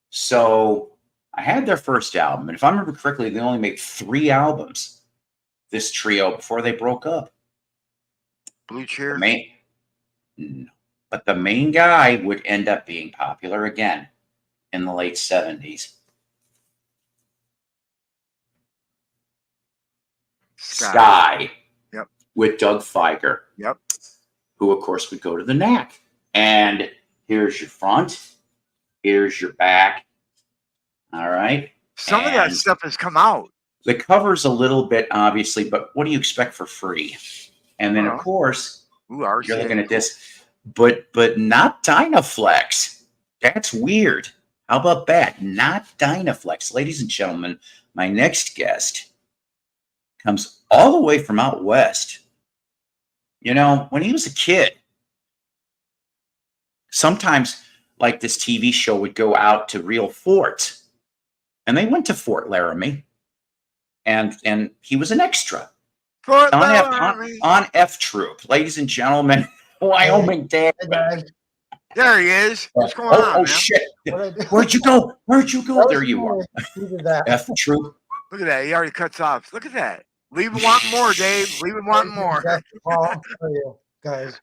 So I had their first album. And if I remember correctly, they only made 3 albums, this trio, before they broke up. Blue Cheer? No. But the main guy would end up being popular again in the late 70s. Sky. Yep. With Doug Feiger. Yep. Who, of course, would go to the Knack. And here's your front. Here's your back. All right. Some of that stuff has come out. The cover's a little bit, obviously, but what do you expect for free? And then, of course, you're looking at this, but not Dynaflex. That's weird. How about that? Not Dynaflex. Ladies and gentlemen, my next guest comes all the way from out west. When he was a kid, sometimes, like this TV show would go out to real forts, and they went to Fort Laramie, and he was an extra on F Troop. Ladies and gentlemen, Wyoming Dad. There he is. What's going on? Oh man? Shit! Where'd you go? There you are. F Troop. Look at that. He already cuts off. Look at that. Leave him wanting more, Dave. Leave him wanting more. For you guys.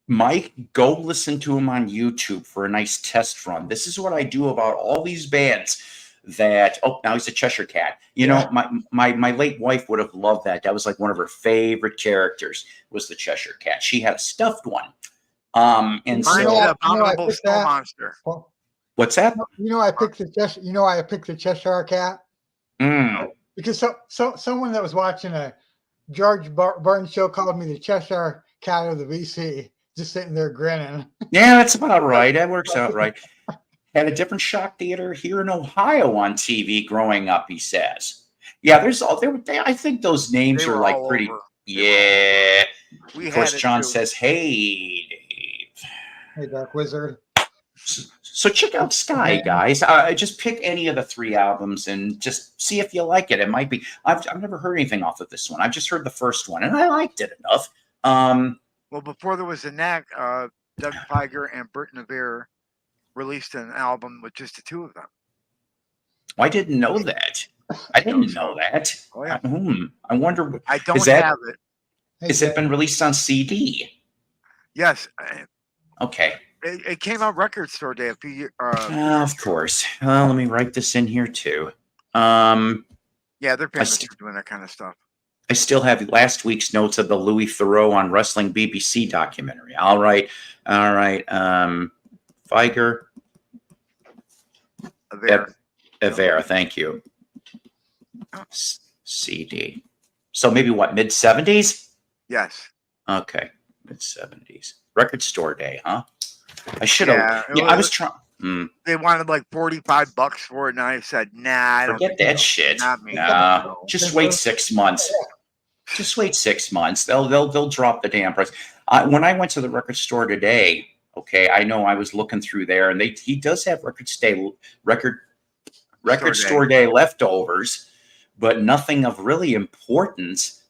Mike, go listen to him on YouTube for a nice test run. This is what I do about all these bands that, now he's a Cheshire Cat. My late wife would have loved that. That was like one of her favorite characters, was the Cheshire Cat. She had a stuffed one. And Mine so, is Abominable Snow Monster. What's that? I picked the Cheshire. I picked the Cheshire Cat because someone that was watching a George Burns show called me the Cheshire Cat of the VC, just sitting there grinning. Yeah, that's about right. That works out right. Had a different Shock Theater here in Ohio on TV growing up, he says. Yeah, I think those names are like pretty. Over. Yeah. Of course, John says, "Hey, Dave. Hey, Dark Wizard." So check out Sky, guys. Just pick any of the 3 albums and just see if you like it. It might be. I've never heard anything off of this one. I've just heard the first one, and I liked it enough. Well, before there was a Knack, Doug Feiger and Bert Navier released an album with just the 2 of them. I didn't know that. I didn't know that. Oh, yeah. I wonder. I don't have it. Has it been released on CD? Yes. Okay. It came out Record Store Day a few years. Of course. Let me write this in here too. Yeah, they're famous for doing that kind of stuff. I still have last week's notes of the Louis Theroux on Wrestling BBC documentary. All right. Feiger. Avera, thank you. CD. So maybe what, mid-70s? Yes. Okay, mid-70s. Record Store Day, huh? I should have. Yeah, I was trying. They wanted like $45 for it, and I said, "Nah, I don't forget that shit. Not me. Nah, just wait 6 months. Just wait 6 months. They'll drop the damn price. When I went to the record store today, okay, I know I was looking through there, and he does have record store day leftovers, but nothing of really importance.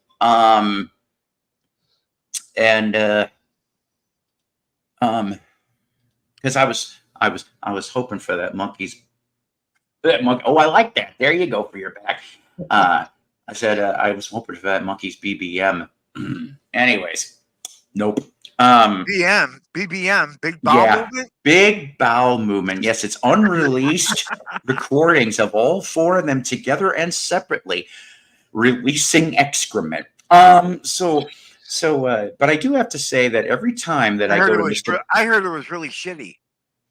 because I was hoping for that monkey's. That monkey. Oh, I like that. There you go for your back. I said I was hoping for that monkey's BBM. Anyways, nope. BBM, big bowel movement. Big bowel movement. Yes, it's unreleased recordings of all four of them together and separately releasing excrement. But I do have to say that every time that I go to Mr. I heard it was really shitty.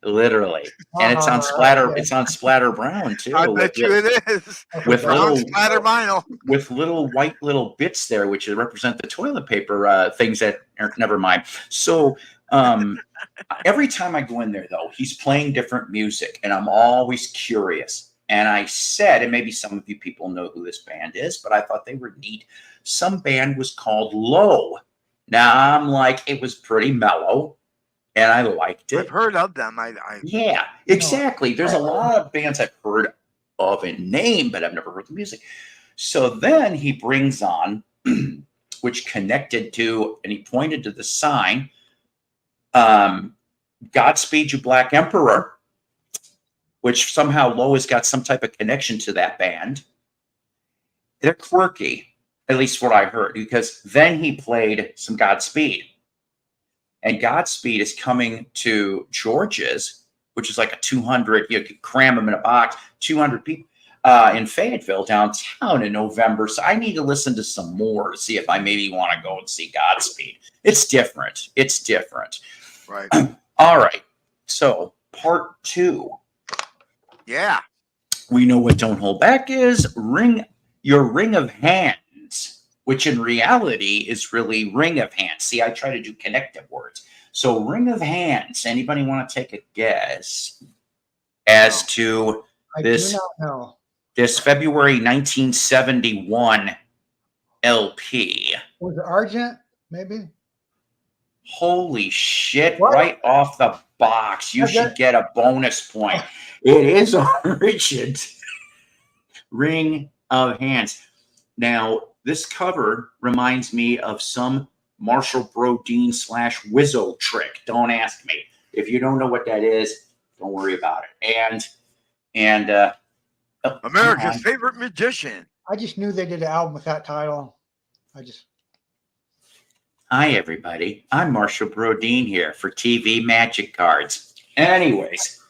Literally, and it's on Splatter. It's on Splatter Brown too. I bet you it is. With little Splatter Vinyl. With little white little bits there, which represent the toilet paper things that are never mind. So every time I go in there, though, he's playing different music, and I'm always curious. And I said, and maybe some of you people know who this band is, but I thought they were neat. Some band was called Low. Now I'm like, it was pretty mellow. And I liked it. I've heard of them. Yeah, exactly. There's a lot of bands I've heard of in name, but I've never heard the music. So then he brings on, which connected to, and he pointed to the sign, Godspeed You Black Emperor, which somehow Lois got some type of connection to that band. They're quirky, at least what I heard, because then he played some Godspeed. And Godspeed is coming to George's, which is like a 200, you could cram them in a box, 200 people in Fayetteville downtown in November. So I need to listen to some more to see if I maybe want to go and see Godspeed. It's different. It's different. Right. All right. So part 2. Yeah. We know what Don't Hold Back is. Your ring of hands, which in reality is really ring of hands. See, I try to do connective words. So ring of hands. Anybody want to take a guess as to this? I do not know. This February 1971 LP. Was it Argent? Maybe. Holy shit! What? Right off the box, you should get a bonus point. It is Argent. Ring of Hands. Now, this cover reminds me of some Marshall Brodeen / Wizzo trick. Don't ask me. If you don't know what that is, don't worry about it. And America's favorite magician. I just knew they did an album with that title. Hi, everybody. I'm Marshall Brodeen here for TV Magic Cards. Anyways,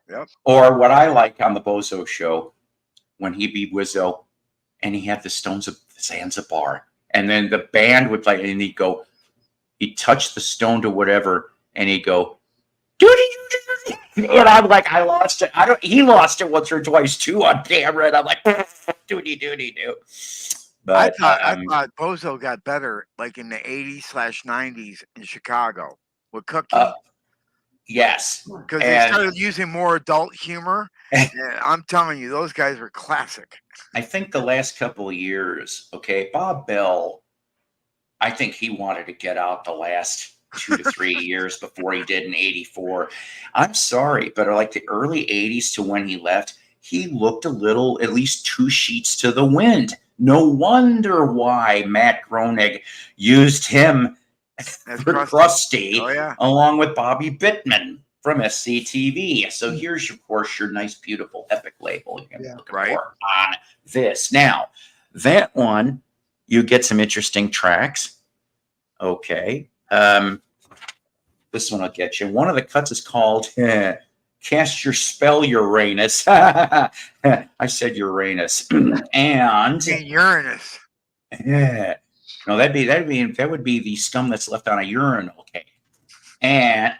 Yep. Or what I like on the Bozo Show, when he beat Wizzo, and he had the Stones of Zanzibar, and then the band would play, and he'd touch the stone to whatever, and he'd go, doody, and I'm like, I lost it. He lost it once or twice too on camera, and I'm like, doody doody do. But I thought Bozo got better like in the 80s / 90s in Chicago with Cookie. Yes. Because they started using more adult humor. And I'm telling you, those guys were classic. I think the last couple of years, okay, Bob Bell, I think he wanted to get out the last 2 to 3 years before he did in 84. I'm sorry, but like the early 80s to when he left, he looked a little, at least 2 sheets to the wind. No wonder why Matt Groening used him for Krusty, along with Bobby Bittman from SCTV. So here's, of course, your nice, beautiful Epic label you can look for on this. Now, that one, you get some interesting tracks. Okay. This one will get you. One of the cuts is called Cast Your Spell, Uranus. I said Uranus. And Uranus. Yeah. No, that would be the scum that's left on a urinal. Okay. And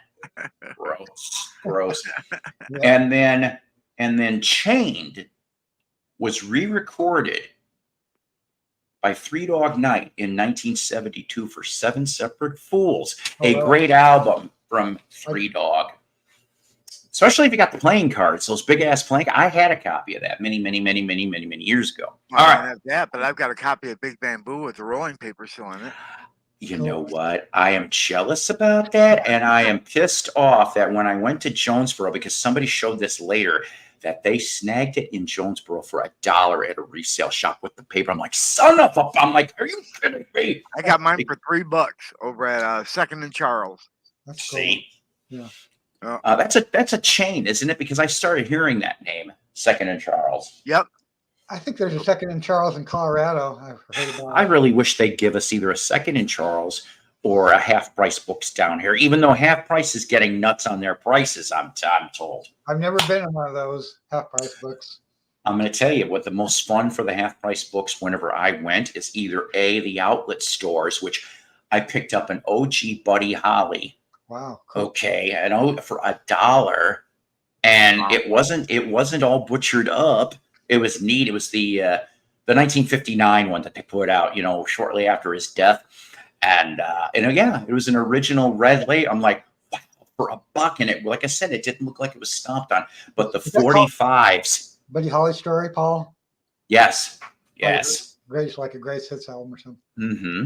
gross. Yeah. And then Chained was re-recorded by Three Dog Night in 1972 for Seven Separate Fools. A great album from Three Dog. Especially if you got the playing cards, those big ass playing. I had a copy of that many years ago. All right, I have that, but I've got a copy of Big Bamboo with the rolling paper still in it. You know what? I am jealous about that, and I am pissed off that when I went to Jonesboro, because somebody showed this later, that they snagged it in Jonesboro for $1 at a resale shop with the paper. I'm like, son of a! I'm like, are you kidding me? I got mine for $3 over at 2nd and Charles. That's See. Cool. Yeah. That's a chain, isn't it? Because I started hearing that name, Second and Charles. Yep. I think there's a Second and Charles in Colorado. I've heard about. I really wish they'd give us either a Second and Charles or a Half Price Books down here. Even though Half Price is getting nuts on their prices, I'm told. I've never been in one of those Half Price Books. I'm going to tell you what the most fun for the Half Price Books whenever I went is either the outlet stores, which I picked up an OG Buddy Holly. Wow. Cool. Okay, and for $1, and Wow. it wasn't all butchered up. It was neat. It was the 1959 one that they put out, shortly after his death, and yeah, it was an original red label. I'm like, wow, for $1, and it, like I said, it didn't look like it was stomped on, but the 45s. Buddy Holly story, Paul? Yes. Like a great hits album or something. Mm-hmm.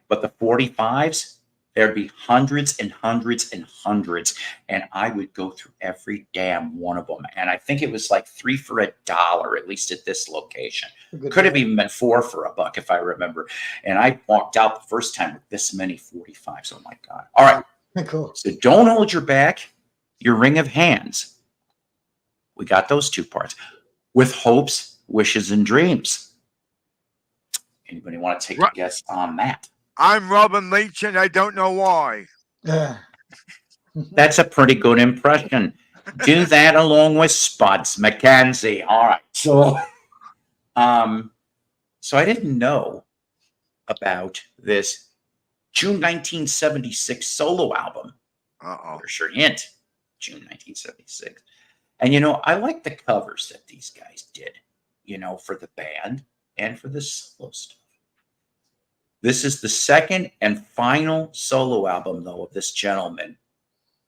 But the 45s, there'd be hundreds and hundreds and hundreds, and I would go through every damn one of them. And I think it was like 3 for $1, at least at this location. Could have even been 4 for $1 if I remember. And I walked out the first time with this many 45s. Oh my God! All right, cool. So don't hold your back. Your ring of hands. We got those 2 parts. With hopes, wishes, and dreams. Anybody want to take a guess on that? I'm Robin Leach, and I don't know why. Yeah. That's a pretty good impression. Do that along with Spuds McKenzie. All right. So I didn't know about this June 1976 solo album. There's your hint. June 1976. And, I like the covers that these guys did, for the band and for the solo stuff. This is the second and final solo album, though, of this gentleman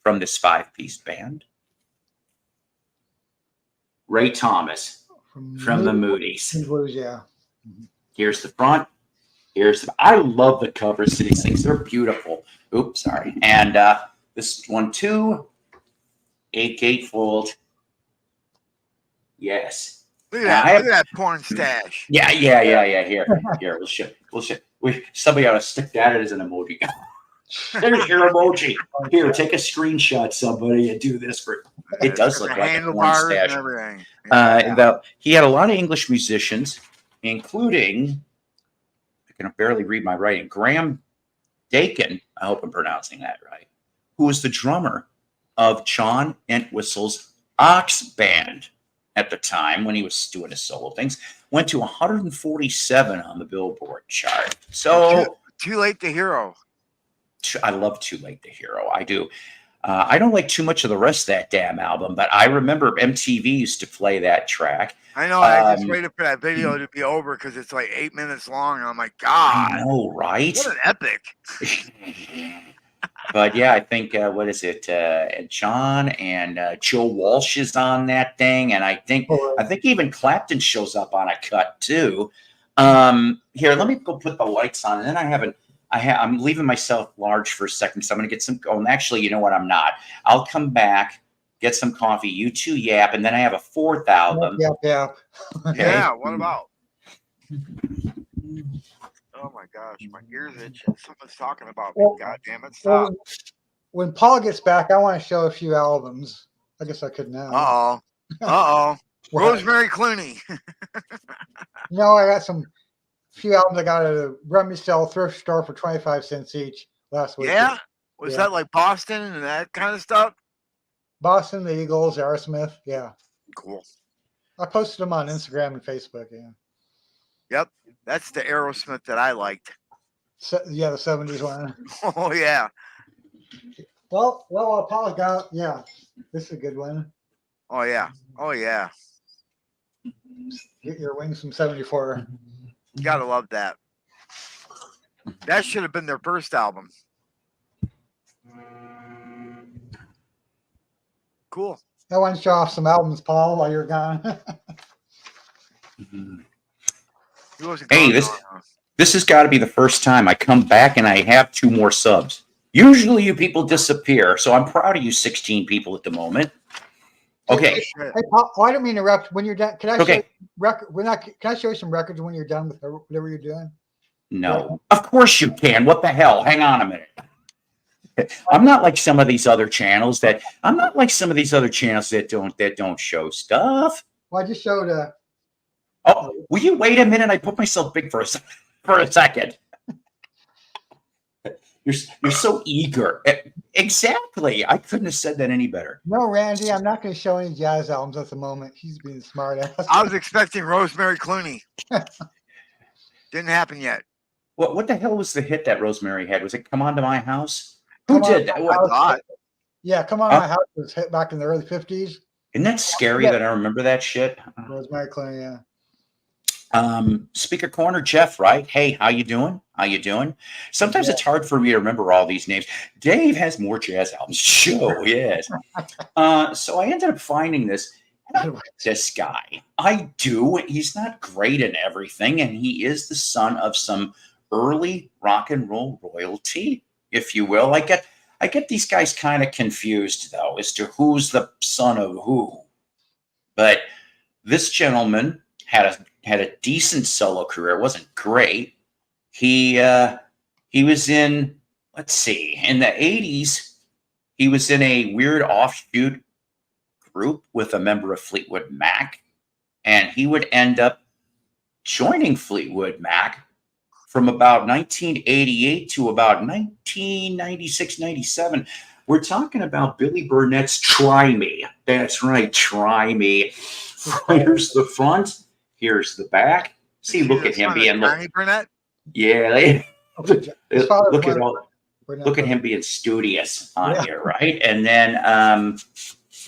from this 5-piece band. Ray Thomas from the Moody's. Yeah. Here's the front. I love the covers to these things. They're beautiful. Oops, sorry. And this one, too. 8 gatefold. Yes. Look at that porn stash. Yeah. Here, we'll show. Somebody ought to stick that as an emoji. There's your emoji. Here, take a screenshot, somebody, and do this for. It does look like a porn stash. And everything. He had a lot of English musicians, including, I can barely read my writing, Graham Dakin. I hope I'm pronouncing that right. Who was the drummer of John Entwistle's Ox Band at the time when he was doing his solo things. Went to 147 on the Billboard chart. So Too Late to Hero. I love Too Late to Hero. I do. I don't like too much of the rest of that damn album, but I remember MTV used to play that track. I know. I just waited for that video to be over because it's like 8 minutes long. And I'm like, God. I know, right? What an epic. But yeah, I think what is it? John and Joe Walsh is on that thing, and I think even Clapton shows up on a cut too. Here, let me go put the lights on, and then I'm leaving myself large for a second, so I'm going to get some. Oh, and actually, you know what? I'm not. I'll come back, get some coffee. You two yap, and then I have a 4th album. Yeah. Okay? Yeah. What about? Oh my gosh, my ears itching. Someone's talking about me. God damn it! Stop. When Paul gets back, I want to show a few albums. I guess I could now. Rosemary Clooney. I got few albums I got at a rummage sale thrift store for 25 cents each last week. Yeah? Was that like Boston and that kind of stuff? Boston, the Eagles, Aerosmith. Yeah. Cool. I posted them on Instagram and Facebook. Yeah. Yep. That's the Aerosmith that I liked. The 70s one. Oh, yeah. Well, Paul got, this is a good one. Oh, yeah. Get Your Wings from 74. Gotta love that. That should have been their first album. Cool. I want to show off some albums, Paul, while you're gone. Hey, this has got to be the first time I come back and I have 2 more subs. Usually you people disappear, so I'm proud of you 16 people at the moment. Okay. Hey, Paul, I don't mean to interrupt. When you're done, can I show you can I show you some records when you're done with whatever you're doing? No. Of course you can. What the hell? Hang on a minute. I'm not like some of these other channels that don't show stuff. Well, I just showed Oh, will you wait a minute? I put myself big for a second. You're so eager. Exactly. I couldn't have said that any better. no, Randy. I'm not going to show any jazz albums at the moment. He's being smart ass. I was expecting Rosemary Clooney. Didn't happen yet. What the hell was the hit that Rosemary had? Was it "Come On to My House"? Who did that? What? Yeah, "Come On to My House" was hit back in the early 50s. Isn't that scary that I remember that shit? Rosemary Clooney, yeah. Speaker Corner, Jeff, right? Hey, how you doing? How you doing? Sometimes it's hard for me to remember all these names. Dave has more jazz albums. Sure, yes. So I ended up finding this. And I like this guy. I do. He's not great in everything, and he is the son of some early rock and roll royalty, if you will. I get these guys kind of confused, though, as to who's the son of who. But this gentleman had a decent solo career. It wasn't great. He was in, let's see, in the 80s, he was in a weird offshoot group with a member of Fleetwood Mac, and he would end up joining Fleetwood Mac from about 1988 to about 1996, 97. We're talking about Billy Burnett's "Try Me." That's right, "Try Me." Here's the front. Here's the back. See, look at him being Burnett. Yeah, look at him being studious on here, right? And then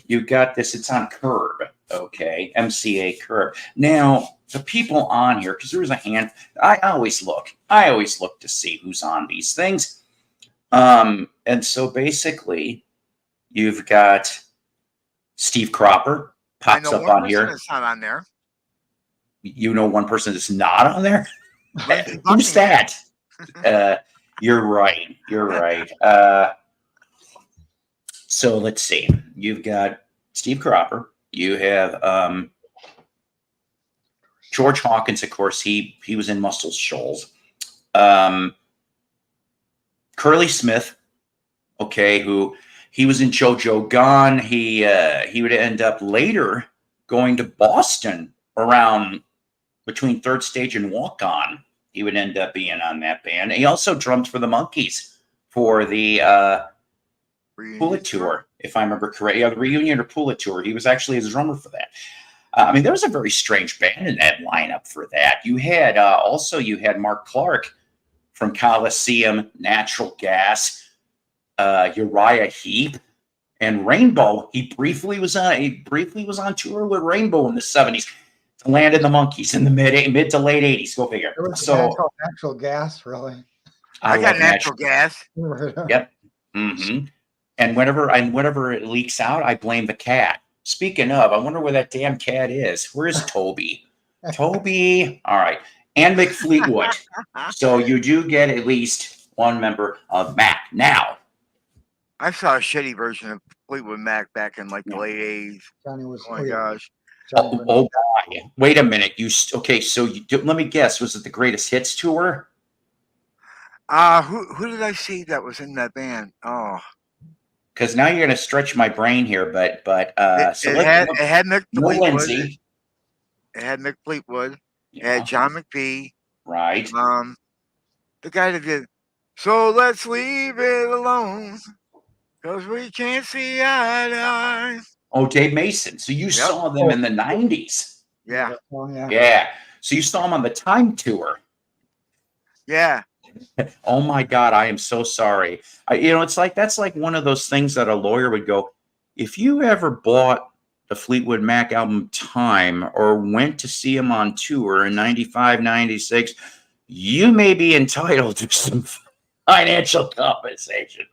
you got this. It's on Curb, okay, MCA Curb. Now the people on here, because there was a hand. I always look to see who's on these things. And so basically, you've got Steve Cropper pops up on here. It's not on there. You know, one person that's not on there. Who's that? You're right. So let's see. You've got Steve Cropper. You have George Hawkins, of course. He was in Muscle Shoals. Curly Smith, okay, who he was in JoJo Gone. He would end up later going to Boston around between Third Stage and Walk On. He would end up being on that band. He also drummed for the Monkees for the Pull-It Tour, if I remember correctly. Yeah, the Reunion or Pull-It Tour. He was actually a drummer for that. I mean, there was a very strange band in that lineup for that. You had Mark Clark from Coliseum, Natural Gas, Uriah Heep, and Rainbow. He briefly was on tour with Rainbow in the 70s. Landed the Monkees in the mid to late 80s. Go figure. So Natural Gas, really. I got Natural Gas. Yep. Mm-hmm. And whenever it leaks out, I blame the cat. Speaking of, I wonder where that damn cat is. Where's Toby? Toby. All right. And McFleetwood. So you do get at least one member of Mac. Now, I saw a shitty version of Fleetwood Mac back in like the late 80s. Johnny was. Oh my gosh. Oh, wait a minute. So let me guess. Was it the Greatest Hits tour? Who did I see that was in that band? Oh, because now you're going to stretch my brain here. But it had Mick Fleetwood. Lindsay. It had Mick Fleetwood. It had John McVie. Right. The guy that did. So let's leave it alone, because we can't see eye to eye. Oh, Dave Mason. So you saw them in the 90s. Yeah. Yeah. So you saw them on the Time tour. Yeah. Oh my God, I am so sorry. That's like one of those things that a lawyer would go, if you ever bought the Fleetwood Mac album Time or went to see him on tour in 95, 96, you may be entitled to some financial compensation.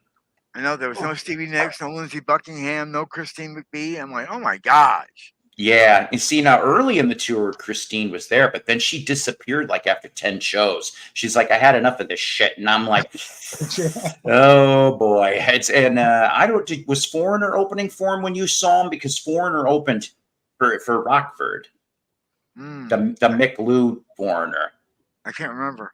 I know there was no Stevie Nicks, no Lindsey Buckingham, no Christine McVie. I'm like, oh my gosh. Yeah. And see, now early in the tour, Christine was there, but then she disappeared like after 10 shows. She's like, I had enough of this shit. And I'm like, oh boy. Was Foreigner opening for him when you saw him? Because Foreigner opened for Rockford. The Mick Lou Foreigner. I can't remember.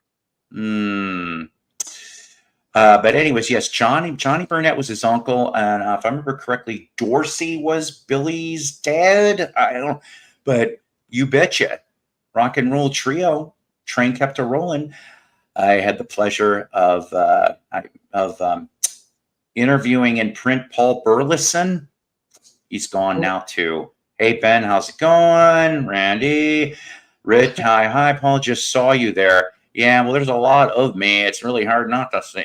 But anyways, yes, Johnny Burnett was his uncle, and if I remember correctly, Dorsey was Billy's dad. I don't, but you betcha, rock and roll trio. Train kept a rolling. I had the pleasure of interviewing in print Paul Burleson. He's gone now too. Hey Ben, how's it going? Randy, Rich, hi Paul. Just saw you there. Yeah, well, there's a lot of me. It's really hard not to see.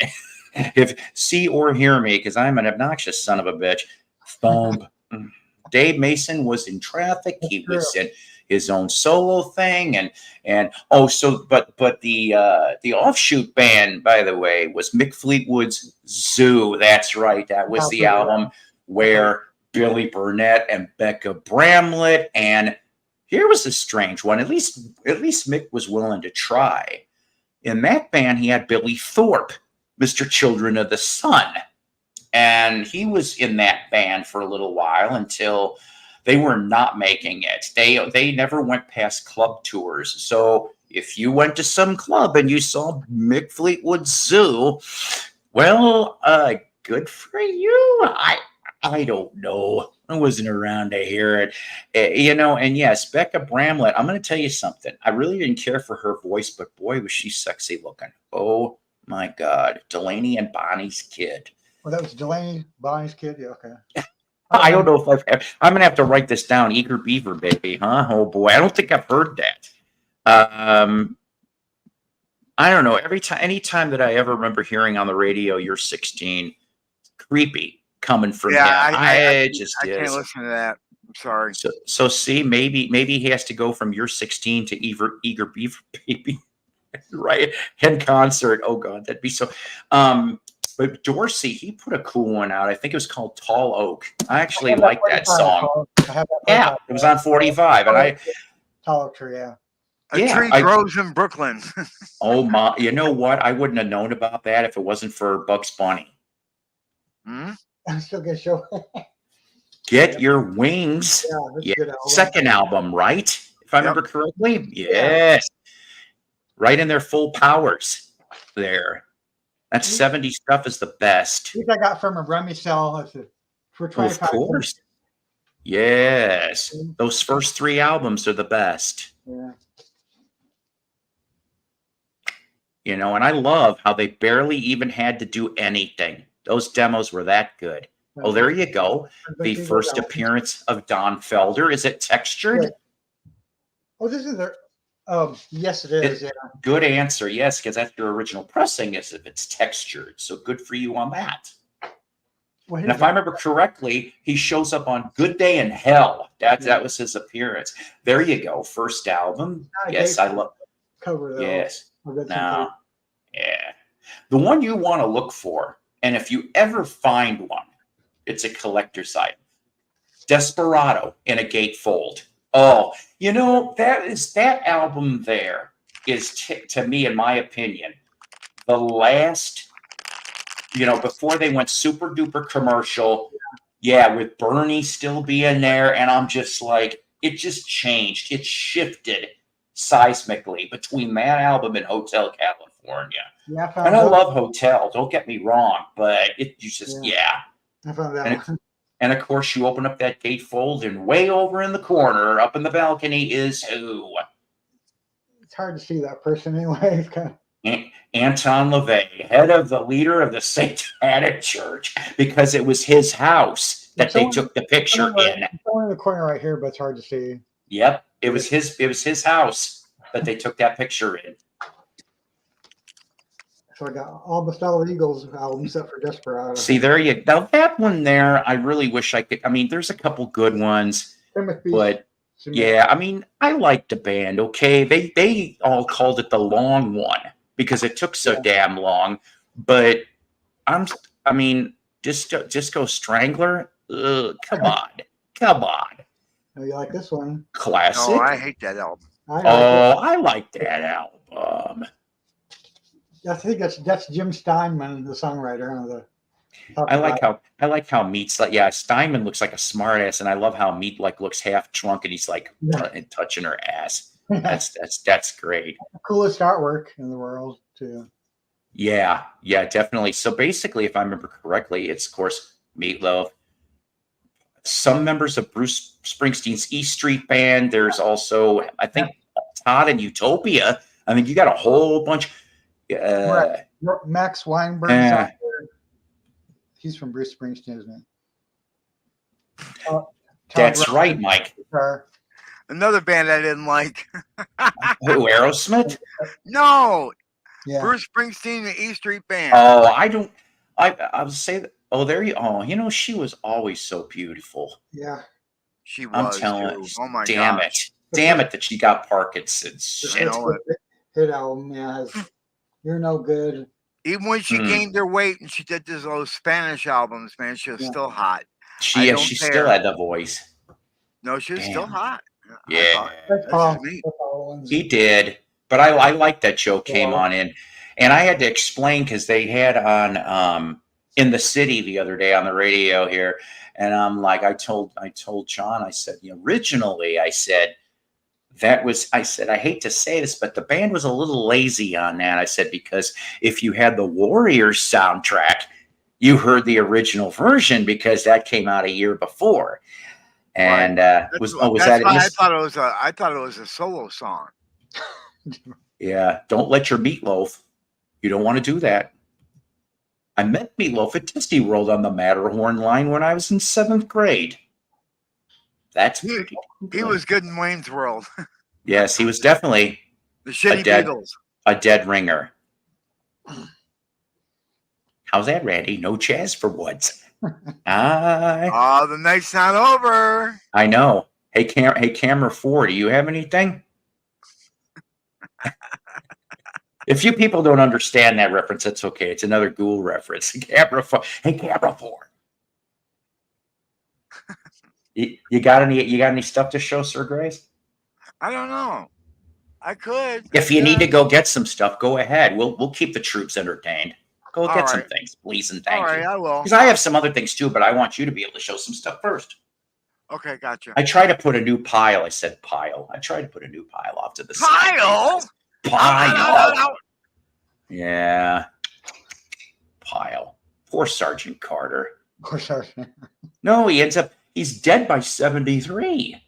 If see or hear me, because I'm an obnoxious son of a bitch. Thump. Dave Mason was in traffic. He was in his own solo thing, and but the offshoot band, by the way, was Mick Fleetwood's Zoo. That's right. That was the album where Billy Burnett and Becca Bramlett, and here was a strange one. At least Mick was willing to try. In that band, he had Billy Thorpe, Mr. Children of the Sun. And he was in that band for a little while until they were not making it. They never went past club tours. So if you went to some club and you saw Mick Fleetwood's Zoo, well, good for you. I don't know. I wasn't around to hear it. And yes, Becca Bramlett, I'm going to tell you something. I really didn't care for her voice, but boy, was she sexy looking. Oh, my God. Delaney and Bonnie's Kid. Well, that was Delaney, Bonnie's Kid? Yeah, okay. I don't know if I'm going to have to write this down. Eager Beaver, baby, huh? Oh, boy. I don't think I've heard that. I don't know. Anytime that I ever remember hearing on the radio, "You're 16," creepy coming from him. I can't listen to that. I'm sorry. So see, maybe he has to go from "You're 16" to Eager Beaver, baby. Right? In concert. Oh God, that'd be so. But Dorsey, he put a cool one out. I think it was called Tall Oak. I actually like that song. Yeah, it was on 45, and Tall Oak Tree, yeah. A tree grows in Brooklyn. Oh my! You know what? I wouldn't have known about that if it wasn't for Bugs Bunny. I'm still gonna show. Get Your Wings. Yeah, second album, right? If I remember correctly. Yes. Right in their full powers there. That 70s stuff is the best. These I got from a Remy cell for 25. Of course. Yes. Those first 3 albums are the best. Yeah. And I love how they barely even had to do anything. Those demos were that good. Oh, there you go. The first appearance of Don Felder. Is it textured? Oh, this is their. Yes, it is. Yeah. Good answer. Yes, because that's your original pressing. Is if it's textured. So good for you on that. Well, and if I remember correctly, he shows up on Good Day in Hell. That was his appearance. There you go. First album. Yes, I love. Cover though. Yes. No. Yeah. The one you want to look for, and if you ever find one, it's a collector's item. Desperado in a gatefold. Oh, that album there is, to me, in my opinion, the last, before they went super duper commercial. Yeah, with Bernie still being there. And I'm just like, it just changed. It shifted seismically between that album and Hotel California. Yeah, and I love Hotel. Don't get me wrong, but I found that one. And of course, you open up that gatefold, and way over in the corner, up in the balcony, is who? It's hard to see that person anyway. Anton LaVey, head of the leader of the Satanic Church, because it was his house that they took the picture in. It's in the corner right here, but it's hard to see. Yep, it was his house that they took that picture in. So I got all the Solid Eagles albums except for Desperado. See, there you go. Now that one there, I really wish I could. I mean, there's a couple good ones, but yeah, I mean, I like the band. Okay, they all called it the long one because it took so damn long. But Disco Strangler. Come on. Oh, you like this one? Classic. Oh, I hate that album. I like that album. I think that's Jim Steinman, the songwriter. I like how Meat's like, Steinman looks like a smart ass, and I love how Meat looks half drunk and he's like touching her ass. That's great. Coolest artwork in the world too. Yeah, yeah, definitely. So basically, if I remember correctly, it's of course Meatloaf, some members of Bruce Springsteen's E Street Band. There's also, I think, Todd and Utopia. I mean, you got a whole bunch. Uh, Max Weinberg's out there. He's from Bruce Springsteen, isn't it? that's right, Mike. Another band I didn't like. Who, Aerosmith? No. Yeah. Bruce Springsteen, the E Street Band. Oh, I don't. I would say that. Oh, there you. Oh, you know, she was always so beautiful. Yeah. She was. I'm telling you. Oh my damn gosh. Damn it that she got Parkinson's. Shit. Hit album, yeah. You're No Good. Even when she gained her weight and she did those Spanish albums, man, she was still hot. She still had the voice. No, she was still hot. Yeah. He did. But I like that Joe came on in. And I had to explain because they had on In the City the other day on the radio here. And I'm like, I told John, I said, originally I said, I hate to say this, but the band was a little lazy on that. I said, because if you had the Warriors soundtrack, you heard the original version because that came out a year before. And I thought it was a solo song. Yeah, don't let your Meatloaf. You don't want to do that. I met Meatloaf at Disney World on the Matterhorn line when I was in 7th grade. That's pretty cool. He was good in Wayne's World. Yes, he was definitely the shitty Beatles. A dead ringer. How's that, Randy? No jazz for once. The night's not over. I know. Hey, Camera 4, do you have anything? If you people don't understand that reference, that's okay. It's another Ghoul reference. Camera 4. Hey, Camera 4. You got any stuff to show, Sir Grace? I don't know. I could. If you need to go get some stuff, go ahead. We'll keep the troops entertained. Go get some things, please, and thank you. All right, I will. Because I have some other things too, but I want you to be able to show some stuff first. Okay, gotcha. I try to put a new pile. I said pile. I tried to put a new pile off to the side. Pile. Yeah. Pile. Poor Sergeant Carter. Poor Sergeant. No, he's dead by 73.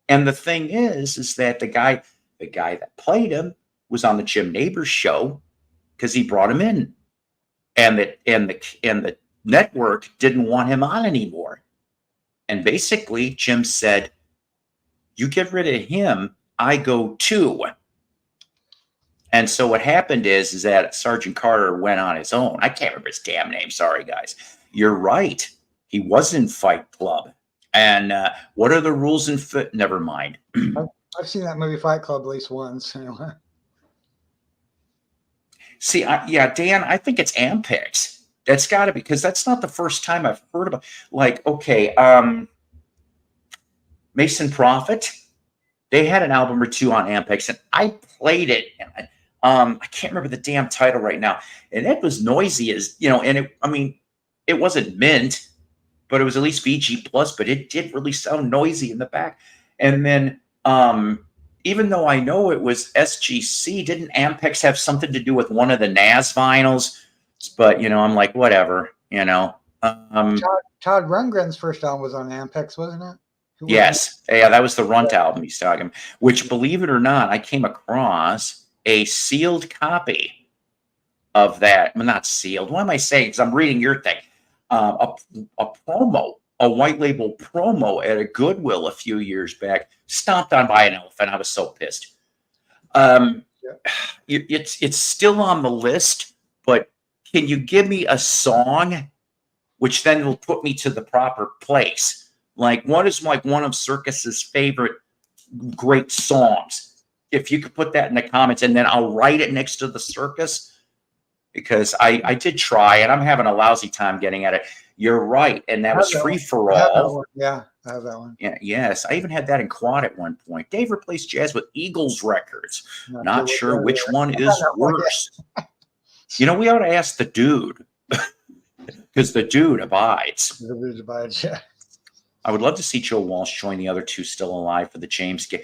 And the thing is that the guy that played him was on the Jim Neighbors show because he brought him in. And the network didn't want him on anymore. And basically Jim said, you get rid of him, I go too. And so what happened is that Sergeant Carter went on his own. I can't remember his damn name. Sorry, guys. You're right. He was in Fight Club. And what are the rules in Fit? Never mind. I've seen that movie Fight Club at least once. Anyway. See, Dan, I think it's Ampex. That's got to be, because that's not the first time I've heard about. Like, okay, Mason Prophet. They had an album or two on Ampex, and I played it. And I can't remember the damn title right now. And it was noisy as, and it wasn't mint, but it was at least VG plus, but it did really sound noisy in the back. And then, even though I know it was SGC, didn't Ampex have something to do with one of the Nas vinyls? But, I'm like, whatever, Todd Rundgren's first album was on Ampex, wasn't it? Yes. Yeah, that was the Runt album he's talking, which, believe it or not, I came across a sealed copy of that. Well, not sealed. What am I saying? Because I'm reading your thing. A promo, a white label promo at a Goodwill a few years back, stomped on by an elephant. I was so pissed. It's still on the list, but can you give me a song which then will put me to the proper place? Like, what is like one of Circus's favorite great songs? If you could put that in the comments, and then I'll write it next to the Circus, because I did try, and I'm having a lousy time getting at it. You're right, and that was Free for All. Yeah, I have that one. Yeah, yes, I even had that in quad at one point. Dave replaced jazz with Eagles records. Not sure which one is worse. We ought to ask the dude, because the dude abides. The dude abides, yeah. I would love to see Joe Walsh join the other two still alive for the James game.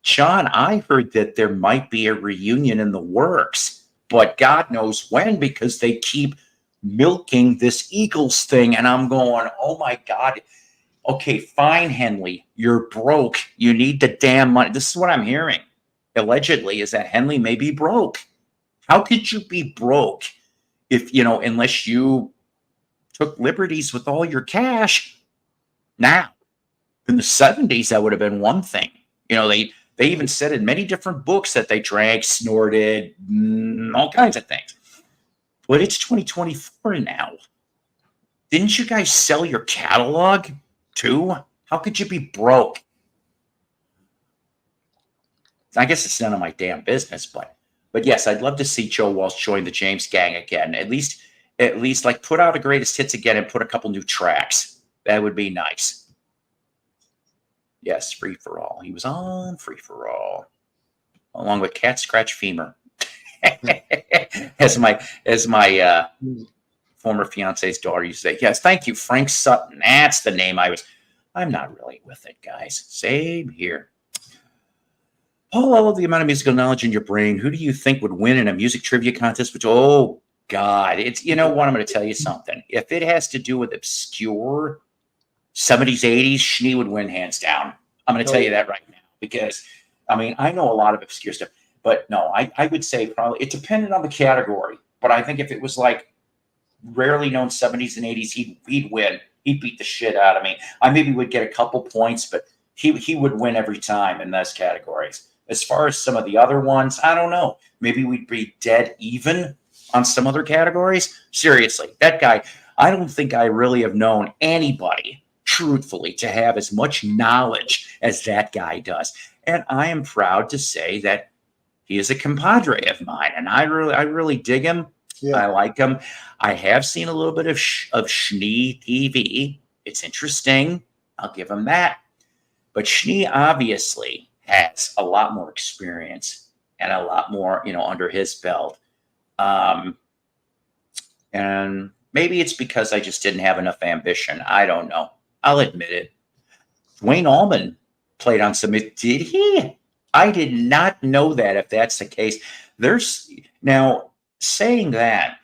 John, I heard that there might be a reunion in the works. but God knows when, because they keep milking this Eagles thing. And I'm going, oh my God. Okay, fine, Henley. You're broke. You need the damn money. This is what I'm hearing. Allegedly, is that Henley may be broke. How could you be broke if, unless you took liberties with all your cash? Now, in the 70s, that would have been one thing. They even said in many different books that they drank, snorted, all kinds of things. But it's 2024 now. Didn't you guys sell your catalog too? How could you be broke? I guess it's none of my damn business, but yes, I'd love to see Joe Walsh join the James Gang again. At least like put out a greatest hits again and put a couple new tracks. That would be nice. Yes, Free for All. He was on Free for All, along with Cat Scratch Femur. as my former fiance's daughter used to say. Yes, thank you, Frank Sutton. That's the name I'm not really with it, guys. Same here. Paul, I love the amount of musical knowledge in your brain. Who do you think would win in a music trivia contest? Oh, God. It's, I'm going to tell you something. If it has to do with obscure 70s, 80s, Schnee would win hands down. I'm going to tell you that right now, because, I know a lot of obscure stuff, but no, I would say probably it depended on the category. But I think if it was like rarely known 70s and 80s, he'd win. He'd beat the shit out of me. I maybe would get a couple points, but he would win every time in those categories. As far as some of the other ones, I don't know. Maybe we'd be dead even on some other categories. Seriously, that guy, I don't think I really have known anybody, truthfully, to have as much knowledge as that guy does. And I am proud to say that he is a compadre of mine, and I really dig him. Yeah. I like him. I have seen a little bit of Schnee TV. It's interesting. I'll give him that. But Schnee obviously has a lot more experience and a lot more, under his belt. And maybe it's because I just didn't have enough ambition. I don't know. I'll admit it. Dwayne Allman played on some. Did he? I did not know that, if that's the case. Now, saying that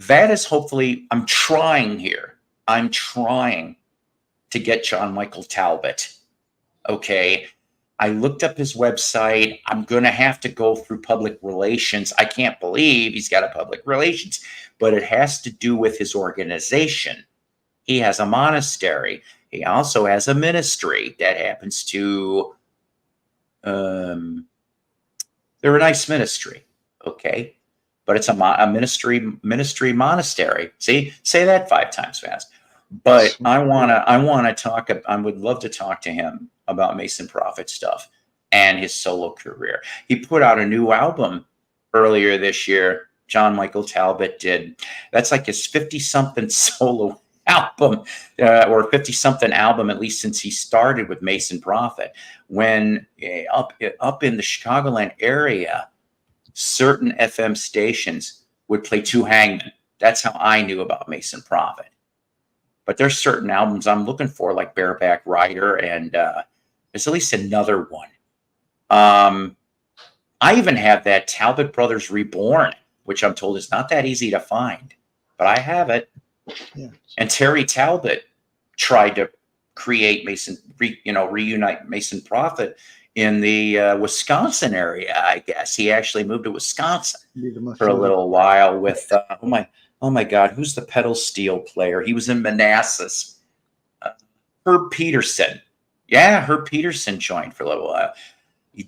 is hopefully, I'm trying to get John Michael Talbot. Okay. I looked up his website. I'm going to have to go through public relations. I can't believe he's got a public relations, but it has to do with his organization. He has a monastery. He also has a ministry that happens to, they're a nice ministry. Okay. But it's a ministry monastery. See, say that 5 times fast. But I would love to talk to him about Mason Prophet stuff and his solo career. He put out a new album earlier this year. John Michael Talbot did. That's like his 50-something solo album, or 50-something album, at least since he started with Mason Prophet. When up in the Chicagoland area, certain FM stations would play Two Hangmen. That's how I knew about Mason Prophet. But there's certain albums I'm looking for, like Bareback Rider, and there's at least another one. I even have that Talbot Brothers Reborn, which I'm told is not that easy to find, but I have it. Yeah. And Terry Talbot tried to create reunite Mason Prophet in the Wisconsin area, I guess. He actually moved to Wisconsin for a little while with, oh my God, who's the pedal steel player? He was in Manassas. Herb Peterson. Yeah, Herb Peterson joined for a little while.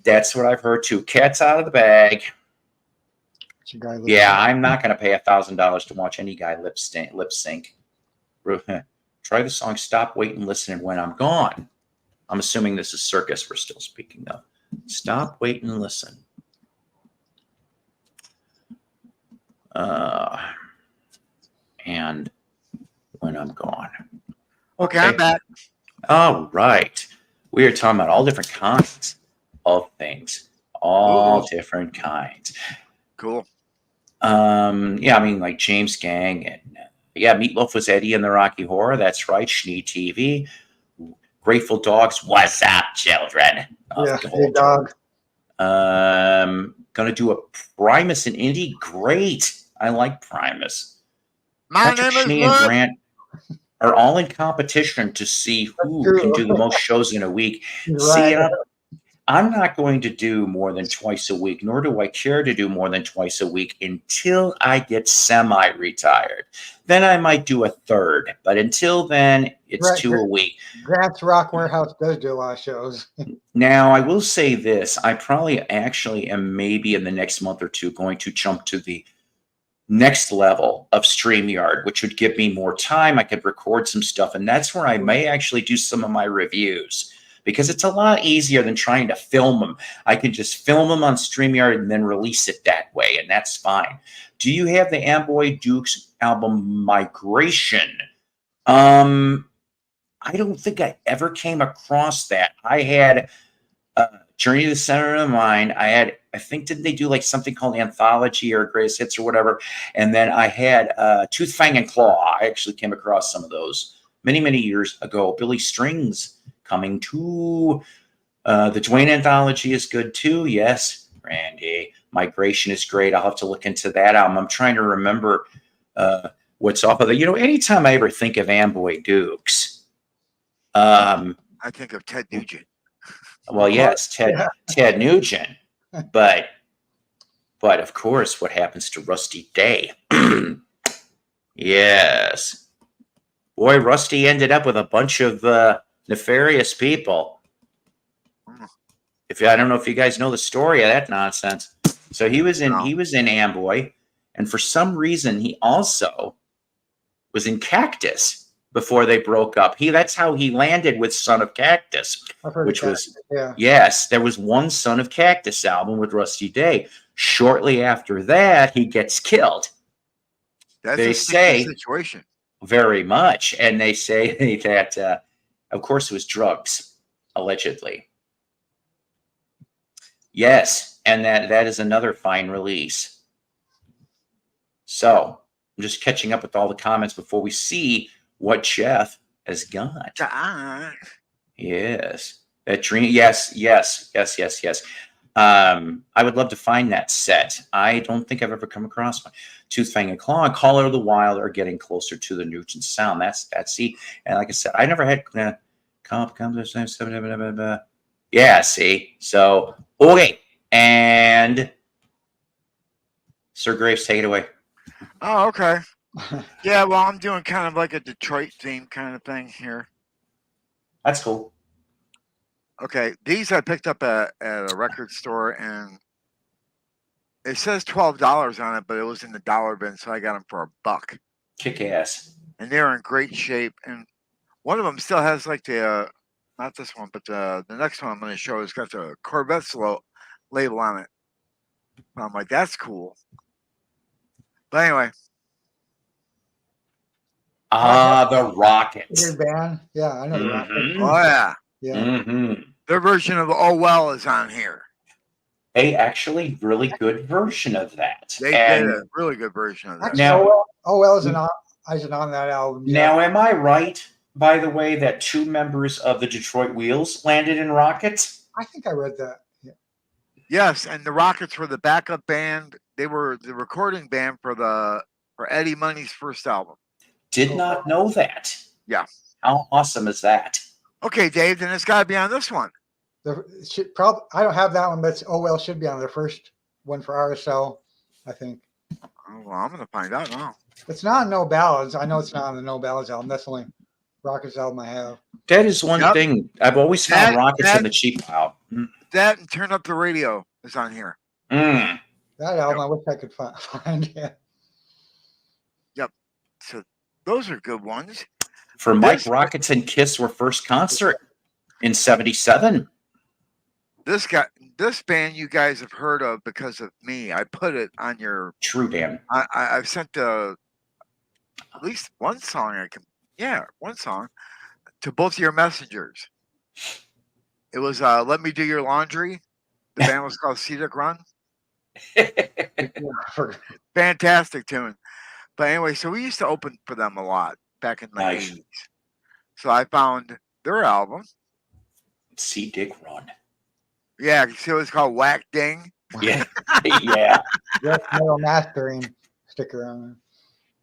That's what I've heard too. Cat's out of the bag. Yeah, I'm not going to pay $1,000 to watch any guy lip sync. Try the song Stop, Wait, and Listen and When I'm Gone. I'm assuming this is Circus we're still speaking of. Stop, wait, and listen. And When I'm Gone. Okay, I'm back. All right. We are talking about all different kinds of things. All different kinds. Cool. Yeah, like James Gang, and Meatloaf was Eddie in the Rocky Horror. That's right. Schnee TV. Grateful Dogs. What's up, children? Hey, dog. Going to do a Primus and Indy. Great. I like Primus. My Patrick name is Schnee and what? Grant are all in competition to see who can do the most shows in a week. See, Right. I'm not going to do more than twice a week, nor do I care to do more than twice a week until I get semi-retired. Then I might do a third, but until then, it's Right. 2 a week. Grant's Rock Warehouse does do a lot of shows. Now, I will say this. I probably actually am maybe in the next month or two going to jump to the next level of StreamYard, which would give me more time. I could record some stuff, and that's where I may actually do some of my reviews, because it's a lot easier than trying to film them. I can just film them on StreamYard and then release it that way, and that's fine. Do you have the Amboy Dukes album Migration? I don't think I ever came across that. I had Journey to the Center of the Mind. I think, didn't they do like something called Anthology or Greatest Hits or whatever? And then I had Tooth, Fang, and Claw. I actually came across some of those many, many years ago. Billy Strings coming to the Dwayne Anthology is good too. Yes, Randy. Migration is great. I'll have to look into that album. I'm trying to remember what's off of it. Anytime I ever think of Amboy Dukes, I think of Ted Nugent. Well, yes, Ted Nugent, but of course, what happens to Rusty Day? Yes, boy, Rusty ended up with a bunch of nefarious people. I don't know if you guys know the story of that nonsense. So he was in Amboy, and for some reason, he also was in Cactus before they broke up. That's how he landed with Son of Cactus, which was, yes, there was one Son of Cactus album with Rusty Day. Shortly after that, he gets killed. That's a situation. Very much. And they say that, of course, it was drugs, allegedly. Yes, and that is another fine release. So I'm just catching up with all the comments before we see what Jeff has got. Yes. That dream. Yes. I would love to find that set. I don't think I've ever come across one. Tooth, Fang, and Claw and Caller of the Wild are getting closer to the Nugent sound. That's see. And like I said, I never had yeah, see. So okay. And Sir Graves, take it away. Oh, okay. Yeah, well, I'm doing kind of like a Detroit theme kind of thing here. That's cool. Okay, these I picked up at a record store, and it says $12 on it, but it was in the dollar bin, so I got them for $1. Kick ass. And they're in great shape. And one of them still has like the, not this one, but the next one I'm going to show has got the Corvette label on it. And I'm like, that's cool. But anyway. The Rockets. Your band? Yeah, I know the Rockets. Oh, yeah. Yeah. Mm-hmm. Their version of Oh Well is on here. Actually, really good version of that. They did a really good version of that. Now, Oh Well isn't on that album. Now, am I right, by the way, that 2 members of the Detroit Wheels landed in Rockets? I think I read that. Yeah. Yes, and the Rockets were the backup band. They were the recording band for Eddie Money's first album. Did not know that. Yeah. How awesome is that? Okay, Dave, then it's got to be on this one. I don't have that one, but Oh Well should be on their first one for RSL, I think. Oh, well, I'm going to find out now. It's not on No Ballads. I know it's not on the No Ballads album. That's the only Rockets album I have. That is one thing. I've always found Rockets in the cheap pile. That and Turn Up the Radio is on here. Mm. That album, I wish I could find. Yeah. Yep. So those are good ones. For Mike, Rockets and Kiss were first concert in 77. This band you guys have heard of because of me. I put it on your True, Dan. I've sent at least one song one song to both of your messengers. It was Let Me Do Your Laundry. The band was called Cedar Run. Fantastic tune. But anyway, so we used to open for them a lot back in the 80s. So I found their album. See Dick Run. Yeah, so it's called Whack Ding. Yeah. Yeah. Yes, metal mastering sticker on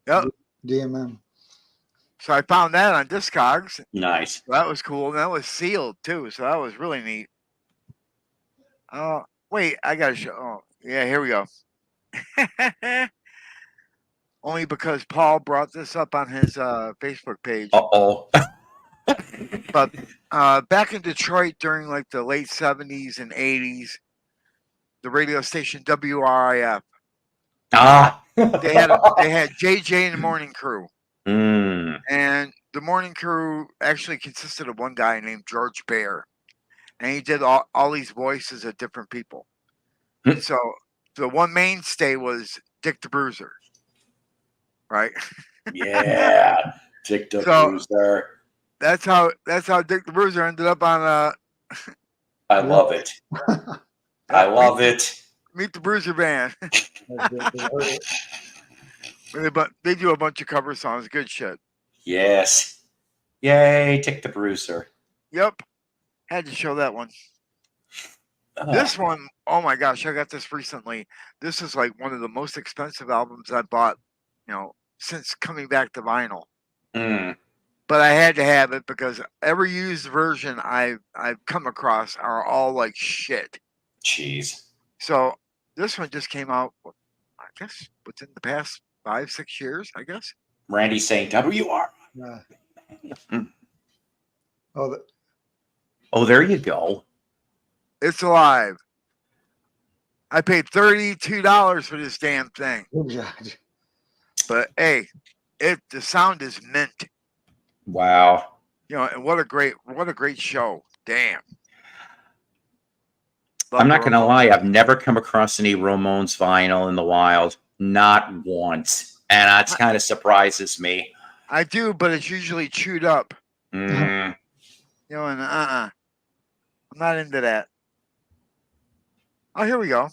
Yep. there. DMM. So I found that on Discogs. Nice. That was cool. And that was sealed too. So that was really neat. Oh, wait, I got to show. Oh, yeah, here we go. Only because Paul brought this up on his Facebook page. Uh-oh. But back in Detroit during like the late 70s and 80s, the radio station WRIF, Ah. they had JJ and the morning crew. Mm. And the morning crew actually consisted of one guy named George Bear. And he did all these voices of different people. So the one mainstay was Dick the Bruiser. Right? Yeah. Dick the Bruiser. That's how Dick the Bruiser ended up on I love it. I love it. Meet the Bruiser Band. But they do a bunch of cover songs. Good shit. Yes. Yay, Dick the Bruiser. Yep. Had to show that one. This one, oh my gosh, I got this recently. This is like one of the most expensive albums I bought, since coming back to vinyl. But I had to have it because every used version I've come across are all like shit. Jeez. So this one just came out, I guess, within the past 5-6 years, I guess. Randy's saying WR. Oh, there you go. It's alive. I paid $32 for this damn thing. But hey, the sound is mint. Wow. And what a great show. Damn. I'm not gonna lie, I've never come across any Ramones vinyl in the wild. Not once. And that kind of surprises me. I do, but it's usually chewed up. Mm. And I'm not into that. Oh, here we go.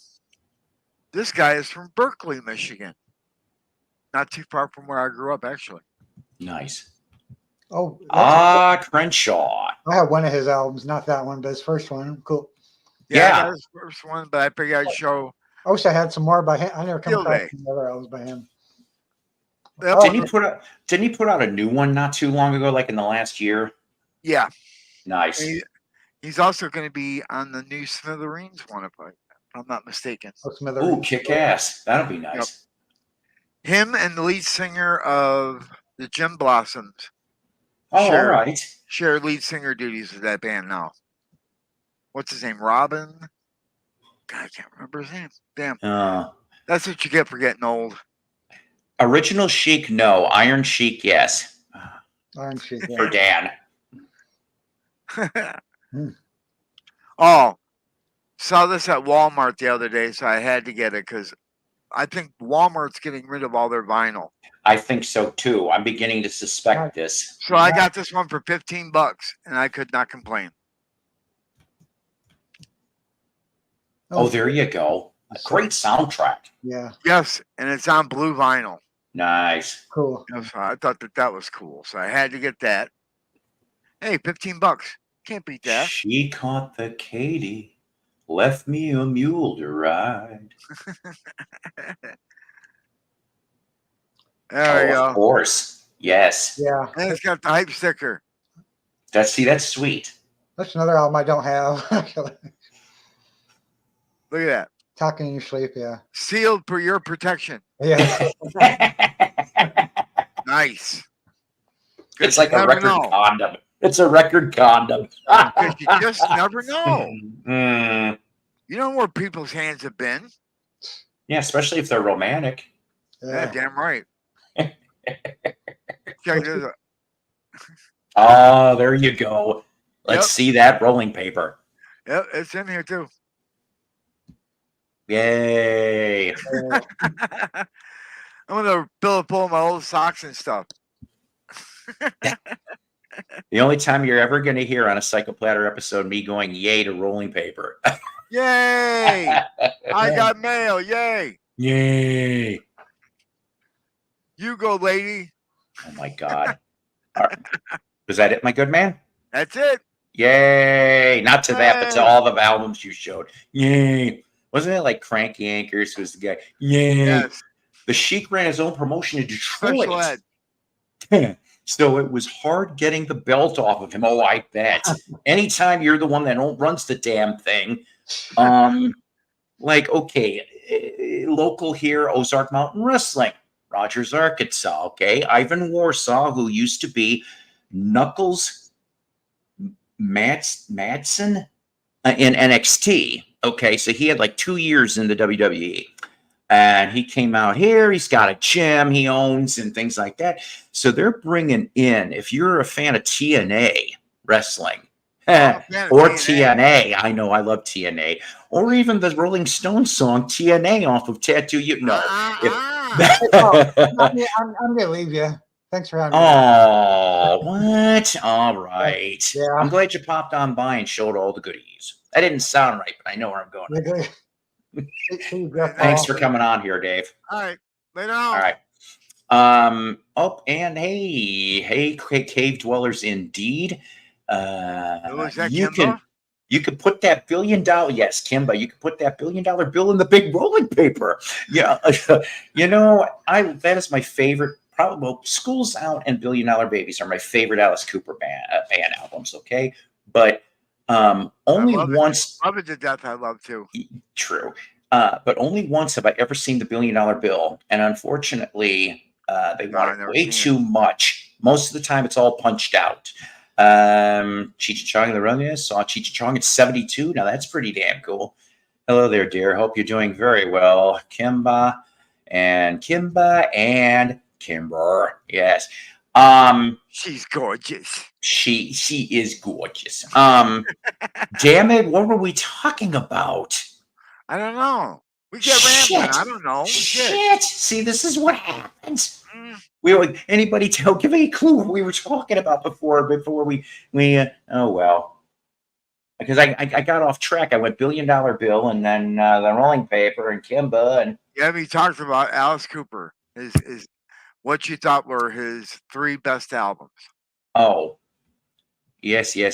This guy is from Berkeley, Michigan. Not too far from where I grew up, actually. Nice. Oh, Crenshaw. I have one of his albums, not that one, but his first one. Cool. Yeah. I got his first one, but I figured I'd show. I wish I had some more by him. I never come across any other albums by him. Didn't he put out a new one not too long ago, like in the last year? Yeah. Nice. He's also going to be on the new Smithereens one, if I'm not mistaken. Ooh, kick ass. That'll be nice. Yep. Him and the lead singer of the Gin Blossoms. Oh, all right. Share lead singer duties with that band now. What's his name? Robin? God, I can't remember his name. Damn. That's what you get for getting old. Original Chic, no. Iron Chic, yes. Iron Chic, for Dan. Oh, saw this at Walmart the other day, so I had to get it because I think Walmart's getting rid of all their vinyl. I think so too. I'm beginning to suspect this. So I got this one for $15, and I could not complain. Oh, there you go. A great soundtrack. Yeah. Yes, and it's on blue vinyl. Nice. Cool. So I thought that was cool, so I had to get that. Hey, $15. Can't beat that. She caught the Katy, left me a mule to ride. There we go. Of course. Yes. Yeah. And it's got the hype sticker. That's sweet. That's another album I don't have. Look at that. Talking in Your Sleep, yeah. Sealed for your protection. Yeah. Nice. It's like a record condom. It's a record condom. Because you just never know. You know where people's hands have been. Yeah, especially if they're romantic. Yeah, damn right. Check this out. Oh, there you go. Let's see that rolling paper. Yep, it's in here too. Yay. I'm gonna pull my old socks and stuff. The only time you're ever going to hear on a Psychoplatter episode me going yay to rolling paper. Yay! I got mail. Yay! Yay! You go, lady. Oh my God! Was that it, my good man? That's it. Yay! Not to that, but to all the albums you showed. Yay! Wasn't it like Crank Yankers was the guy? Yeah. Yes. The Sheik ran his own promotion in Special Detroit. ed. So it was hard getting the belt off of him. Oh, I bet. Anytime you're the one that runs the damn thing, like, okay, local here, Ozark Mountain Wrestling, Rogers, Arkansas. Okay, Ivan Warsaw, who used to be Knuckles Madsen in NXT. Okay, so he had like 2 years in the WWE. And he came out here. He's got a gym he owns and things like that. So they're bringing in, if you're a fan of TNA wrestling, or TNA, I know I love TNA, or even the Rolling Stones song TNA off of Tattoo You. No. I'm going to leave you. Thanks for having me. Oh, what? All right. Yeah. I'm glad you popped on by and showed all the goodies. That didn't sound right, but I know where I'm going. Thanks for coming on here, Dave. All right. Later on. All right. Oh, and hey, cave dwellers, indeed. Was that you Kimba? You could put that $1 billion, yes, Kimba, you could put that $1 billion bill in the big rolling paper. Yeah. You know, that is my favorite. Probably, well, School's Out and $1 Billion Babies are my favorite Alice Cooper band albums. Okay. But only once. Love it to death. I love too. True. But only once have I ever seen the $1 Billion Bill. And unfortunately, they wanted way too much. Most of the time, it's all punched out. Cheech Chong the Run saw Cheech Chong at 72. Now that's pretty damn cool. Hello there, dear. Hope you're doing very well. Kimba and Kimber. Yes. She's gorgeous. She is gorgeous. Damn it, what were we talking about? I don't know. We get rambling. I don't know. Shit. See, this is what happens. Anybody give me a clue what we were talking about before we oh well. Because I got off track. I went $1 Billion Bill and then the rolling paper and Kimba and we talked about Alice Cooper. Is what you thought were his 3 best albums. Oh. Yes. You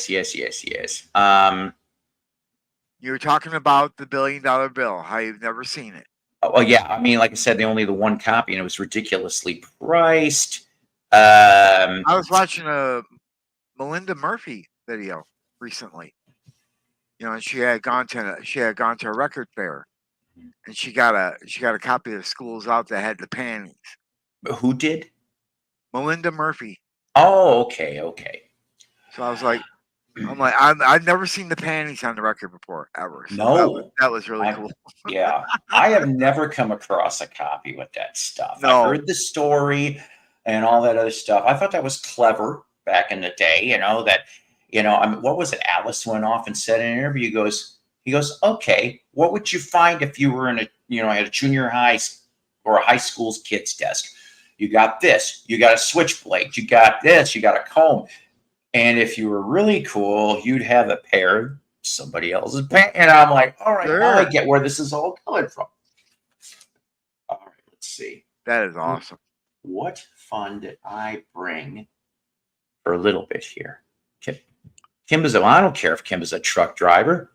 were talking about the $1 Billion Bill, how you've never seen it. Oh, yeah. I mean, like I said, only the one copy, and it was ridiculously priced. I was watching a Melinda Murphy video recently. You know, and she had gone to a record fair, and she got a copy of School's Out that had the panties. Who did? Melinda Murphy. Oh, okay. So I was like, I've never seen the panties on the record before, ever. So no. That was really cool. Yeah. I have never come across a copy with that stuff. No. I heard the story and all that other stuff. I thought that was clever back in the day, what was it? Alice went off and said in an interview, he goes, okay, what would you find if you were at a junior high or a high school's kid's desk? You got this, you got a switchblade, you got this, you got a comb. And if you were really cool, you'd have a pair of somebody else's pants. And I'm like, all right, now I get where this is all coming from. All right, let's see. That is awesome. What fun did I bring for a little bit here? I don't care if Kimba's a truck driver.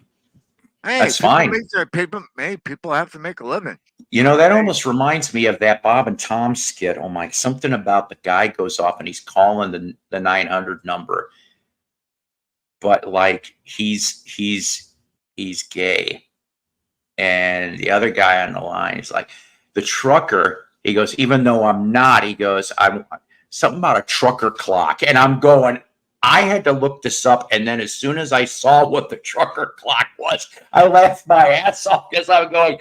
Hey, that's fine. People have to make a living. That almost reminds me of that Bob and Tom skit. Oh my, something about the guy goes off and he's calling the 900 number. But like he's gay. And the other guy on the line is like, the trucker, he goes, even though I'm not, he goes, I'm something about a trucker clock. And I'm going, I had to look this up, and then as soon as I saw what the trucker clock was, I laughed my ass off because I'm going,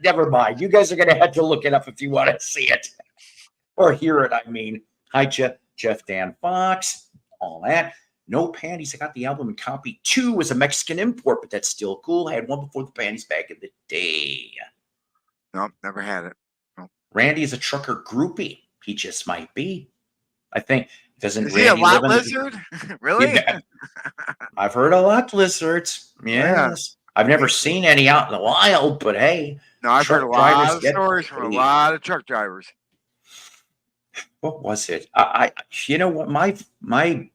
never mind. You guys are going to have to look it up if you want to see it or hear it. I mean, hi, Jeff Dan Fox, all that. No panties. I got the album in copy 2 was a Mexican import, but that's still cool. I had one before the panties back in the day. Nope, never had it. Nope. Randy is a trucker groupie. He just might be. I think. Is he a lot lizard? Really? Yeah. I've heard a lot lizards. Yes. I've never seen any out in the wild, but hey. No, I've heard a lot of stories from a lot of truck drivers. What was it? My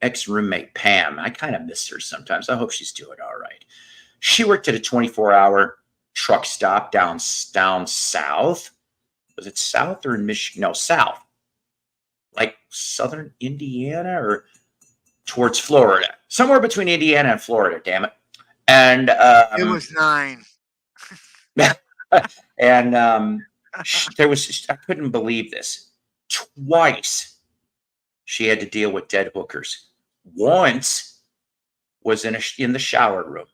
ex-roommate Pam, I kind of miss her sometimes. I hope she's doing all right. She worked at a 24-hour truck stop down south. Was it south or in Michigan? No, south. Like southern Indiana or towards Florida. Somewhere between Indiana and Florida, damn it. And it was 9. And there was, I couldn't believe this. Twice she had to deal with dead hookers. Once was in the shower room.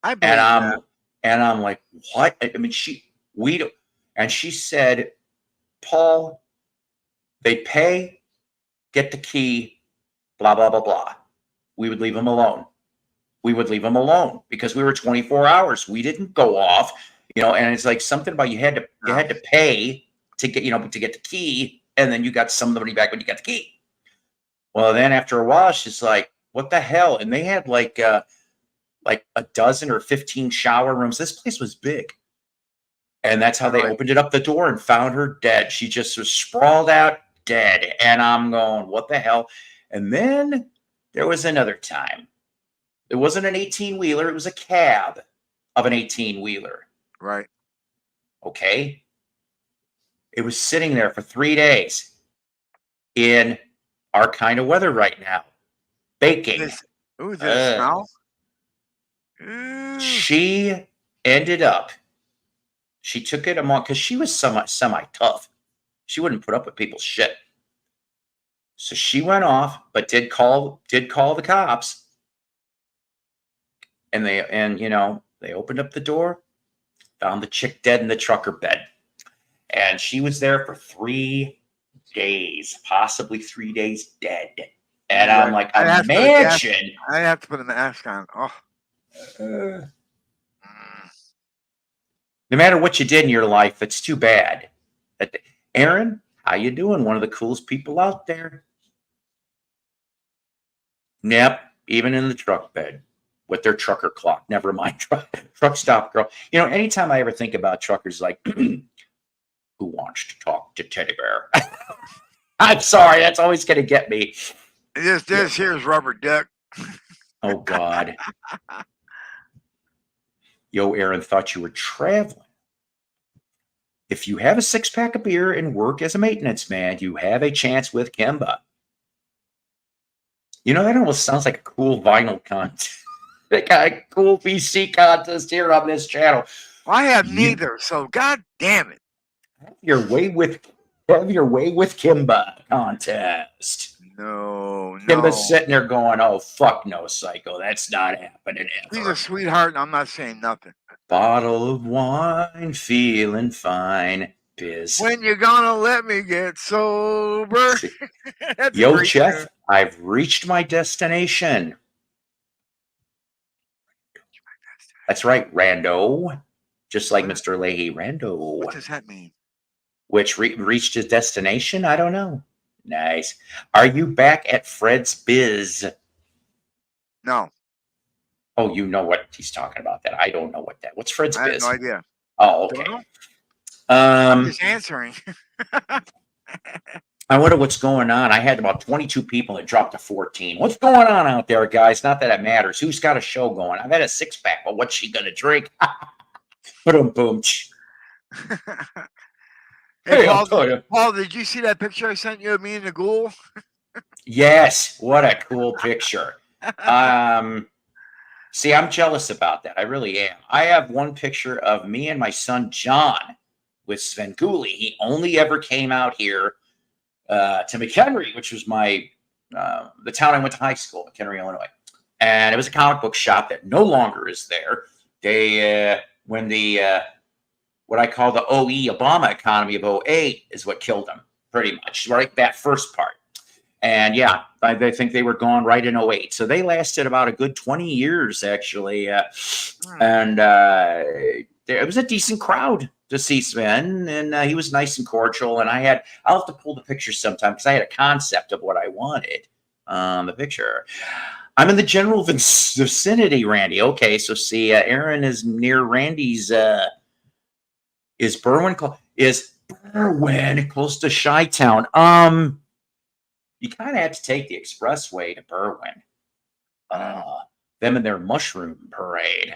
I believe that. And I'm like, what? I mean, and she said, Paul, they pay, get the key, blah, blah, blah, blah. We would leave them alone. We would leave them alone because we were 24 hours. We didn't go off, and it's like something about you had to pay to get, to get the key. And then you got some of the money back when you got the key. Well, then after a while, she's like, what the hell? And they had like a dozen or 15 shower rooms. This place was big. And that's how they opened it up the door and found her dead. She just was sprawled out dead. And I'm going, what the hell? And then there was another time. It wasn't an 18-wheeler. It was a cab of an 18-wheeler. Right. Okay. It was sitting there for 3 days in our kind of weather right now. Baking. Ooh, the smell? She ended up, she took it among, because she was semi-tough. She wouldn't put up with people's shit. So she went off, but did call the cops. And they opened up the door, found the chick dead in the trucker bed. And she was there for 3 days, possibly 3 days dead. And I'm like, imagine. I have to put a mask on. Oh. No matter what you did in your life, it's too bad. Aaron, how you doing? One of the coolest people out there. Yep, even in the truck bed with their trucker clock. Never mind, truck stop girl. Anytime I ever think about truckers, like, who wants to talk to Teddy Bear? I'm sorry, that's always going to get me. This here's Rubber Duck. Oh, God. Yo, Aaron, thought you were traveling. If you have a 6-pack of beer and work as a maintenance man, you have a chance with Kimba. That almost sounds like a cool vinyl contest. Like a cool VC contest here on this channel. I have neither, so God damn it. Have your way with Kimba contest. No. Kimba's sitting there going, oh, fuck no, Psycho. That's not happening ever. He's a sweetheart, and I'm not saying nothing. Bottle of wine, feeling fine. Biz. When you gonna let me get sober? Yo, Jeff, I've reached my destination. That's right, Rando. Just like Mr. Leahy, Rando. What does that mean? Which reached his destination? I don't know. Nice. Are you back at Fred's Biz? No. Oh, you know what he's talking about. That I don't know what that. What's Fred's Biz? I have no idea. Oh, okay. I'm just answering. I wonder what's going on. I had about 22 people that dropped to 14. What's going on out there, guys? Not that it matters. Who's got a show going? I've had a 6-pack, but what's she gonna drink? Boom, boom. Hey, Paul, did you see that picture I sent you of me and the ghoul? Yes, what a cool picture. See, I'm jealous about that. I really am. I have one picture of me and my son John with Sven Gulli. He only ever came out here to McHenry, which was the town I went to high school, McHenry, Illinois. And it was a comic book shop that no longer is there. They when the what I call the OE Obama economy of 08 is what killed them, pretty much, right? That first part. And yeah, I think they were gone right in 08. So they lasted about a good 20 years, actually. And it was a decent crowd to see Sven. And he was nice and cordial. And I'll have to pull the picture sometime because I had a concept of what I wanted. The picture. I'm in the general vicinity, Randy. Okay, so see, Aaron is near Randy's. Is Berwyn close to Chi-Town? You kind of have to take the expressway to Berwyn. them and their mushroom parade.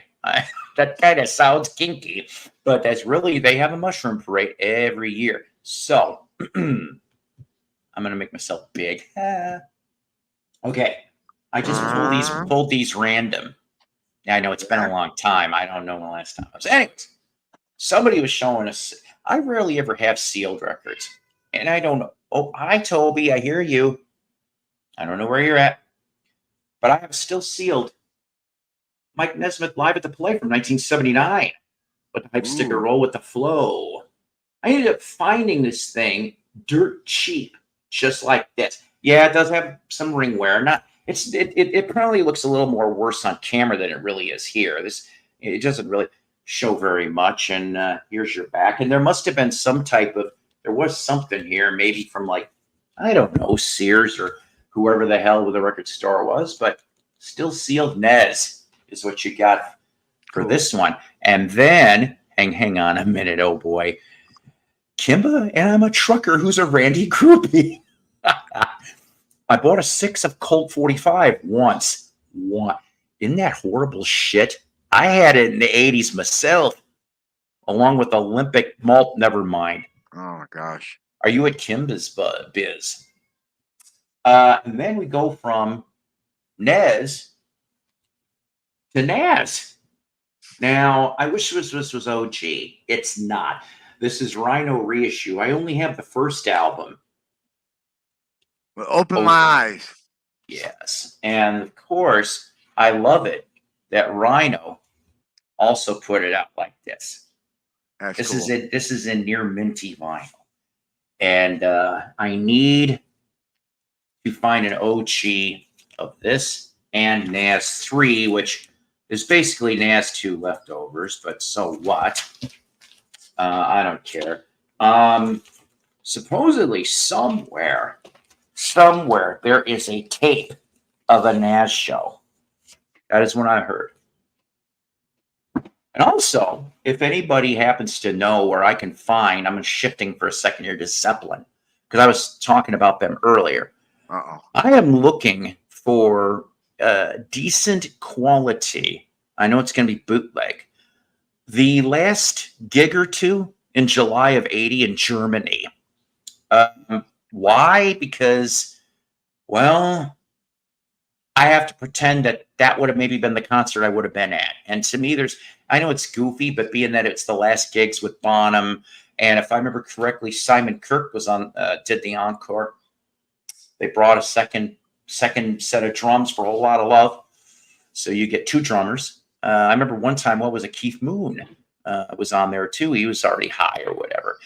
That kind of sounds kinky, but that's really, they have a mushroom parade every year. So I'm going to make myself big. Okay. I just pulled these random. I know it's been a long time. I don't know the last time. So anyways, somebody was showing us. I rarely ever have sealed records. And I don't know. Oh, hi, Toby. I hear you. I don't know where you're at. But I have still sealed Mike Nesmith Live at the Play from 1979. With the hype sticker Roll with the Flow. I ended up finding this thing dirt cheap, just like this. Yeah, it does have some ring wear. It probably looks a little more worse on camera than it really is here. It doesn't really show very much. And here's your back. And there must have been there was something here, maybe from like, I don't know, Sears or whoever the hell the record store was, but still sealed Nez is what you got for this one. And then, hang on a minute, oh boy. Kimba, and I'm a trucker who's a Randy groupie. I bought a 6 of Colt 45 once. Isn't that horrible shit? I had it in the 80s myself, along with Olympic Malt. Never mind. Oh, my gosh. Are you at Kimba's biz? And then we go from Nez to Naz. Now, I wish this was OG. It's not. This is Rhino reissue. I only have the first album. Well, open my eyes. Yes. And of course, I love it that Rhino also put it out like this. This is in near minty vinyl. And I need to find an OG of this and Nas 3, which is basically Nas 2 leftovers, but so what? I don't care. Supposedly somewhere there is a tape of a Nas show. That is what I heard. And also, if anybody happens to know where I can find, I'm shifting for a second here to Zeppelin, because I was talking about them earlier. I am looking for decent quality. I know it's going to be bootleg. The last gig or two in July of 80 in Germany. Why? Because, well, I have to pretend that would have maybe been the concert I would have been at. And to me, I know it's goofy, but being that it's the last gigs with Bonham, and if I remember correctly, Simon Kirk was did the encore. They brought a second set of drums for a whole lot of love. So you get 2 drummers. I remember one time, Keith Moon was on there too. He was already high or whatever.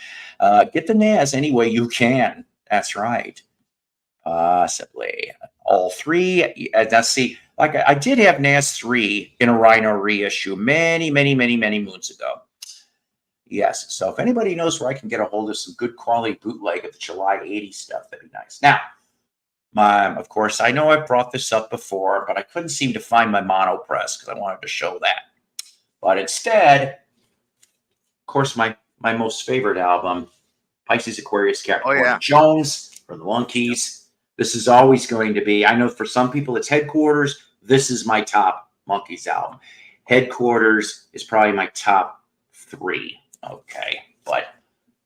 Get the Nas any way you can. That's right. Possibly. All 3. Now see, like I did have Nas 3 in a Rhino reissue many moons ago. Yes. So if anybody knows where I can get a hold of some good quality bootleg of the July 80 stuff, that'd be nice. Now, of course, I know I brought this up before, but I couldn't seem to find my mono press because I wanted to show that. But instead, of course, my most favorite album, Pisces, Aquarius, Capricorn, Jones, for the Monkees. This is always going to be, I know for some people it's Headquarters. This is my top Monkees album. Headquarters is probably my top 3. Okay. But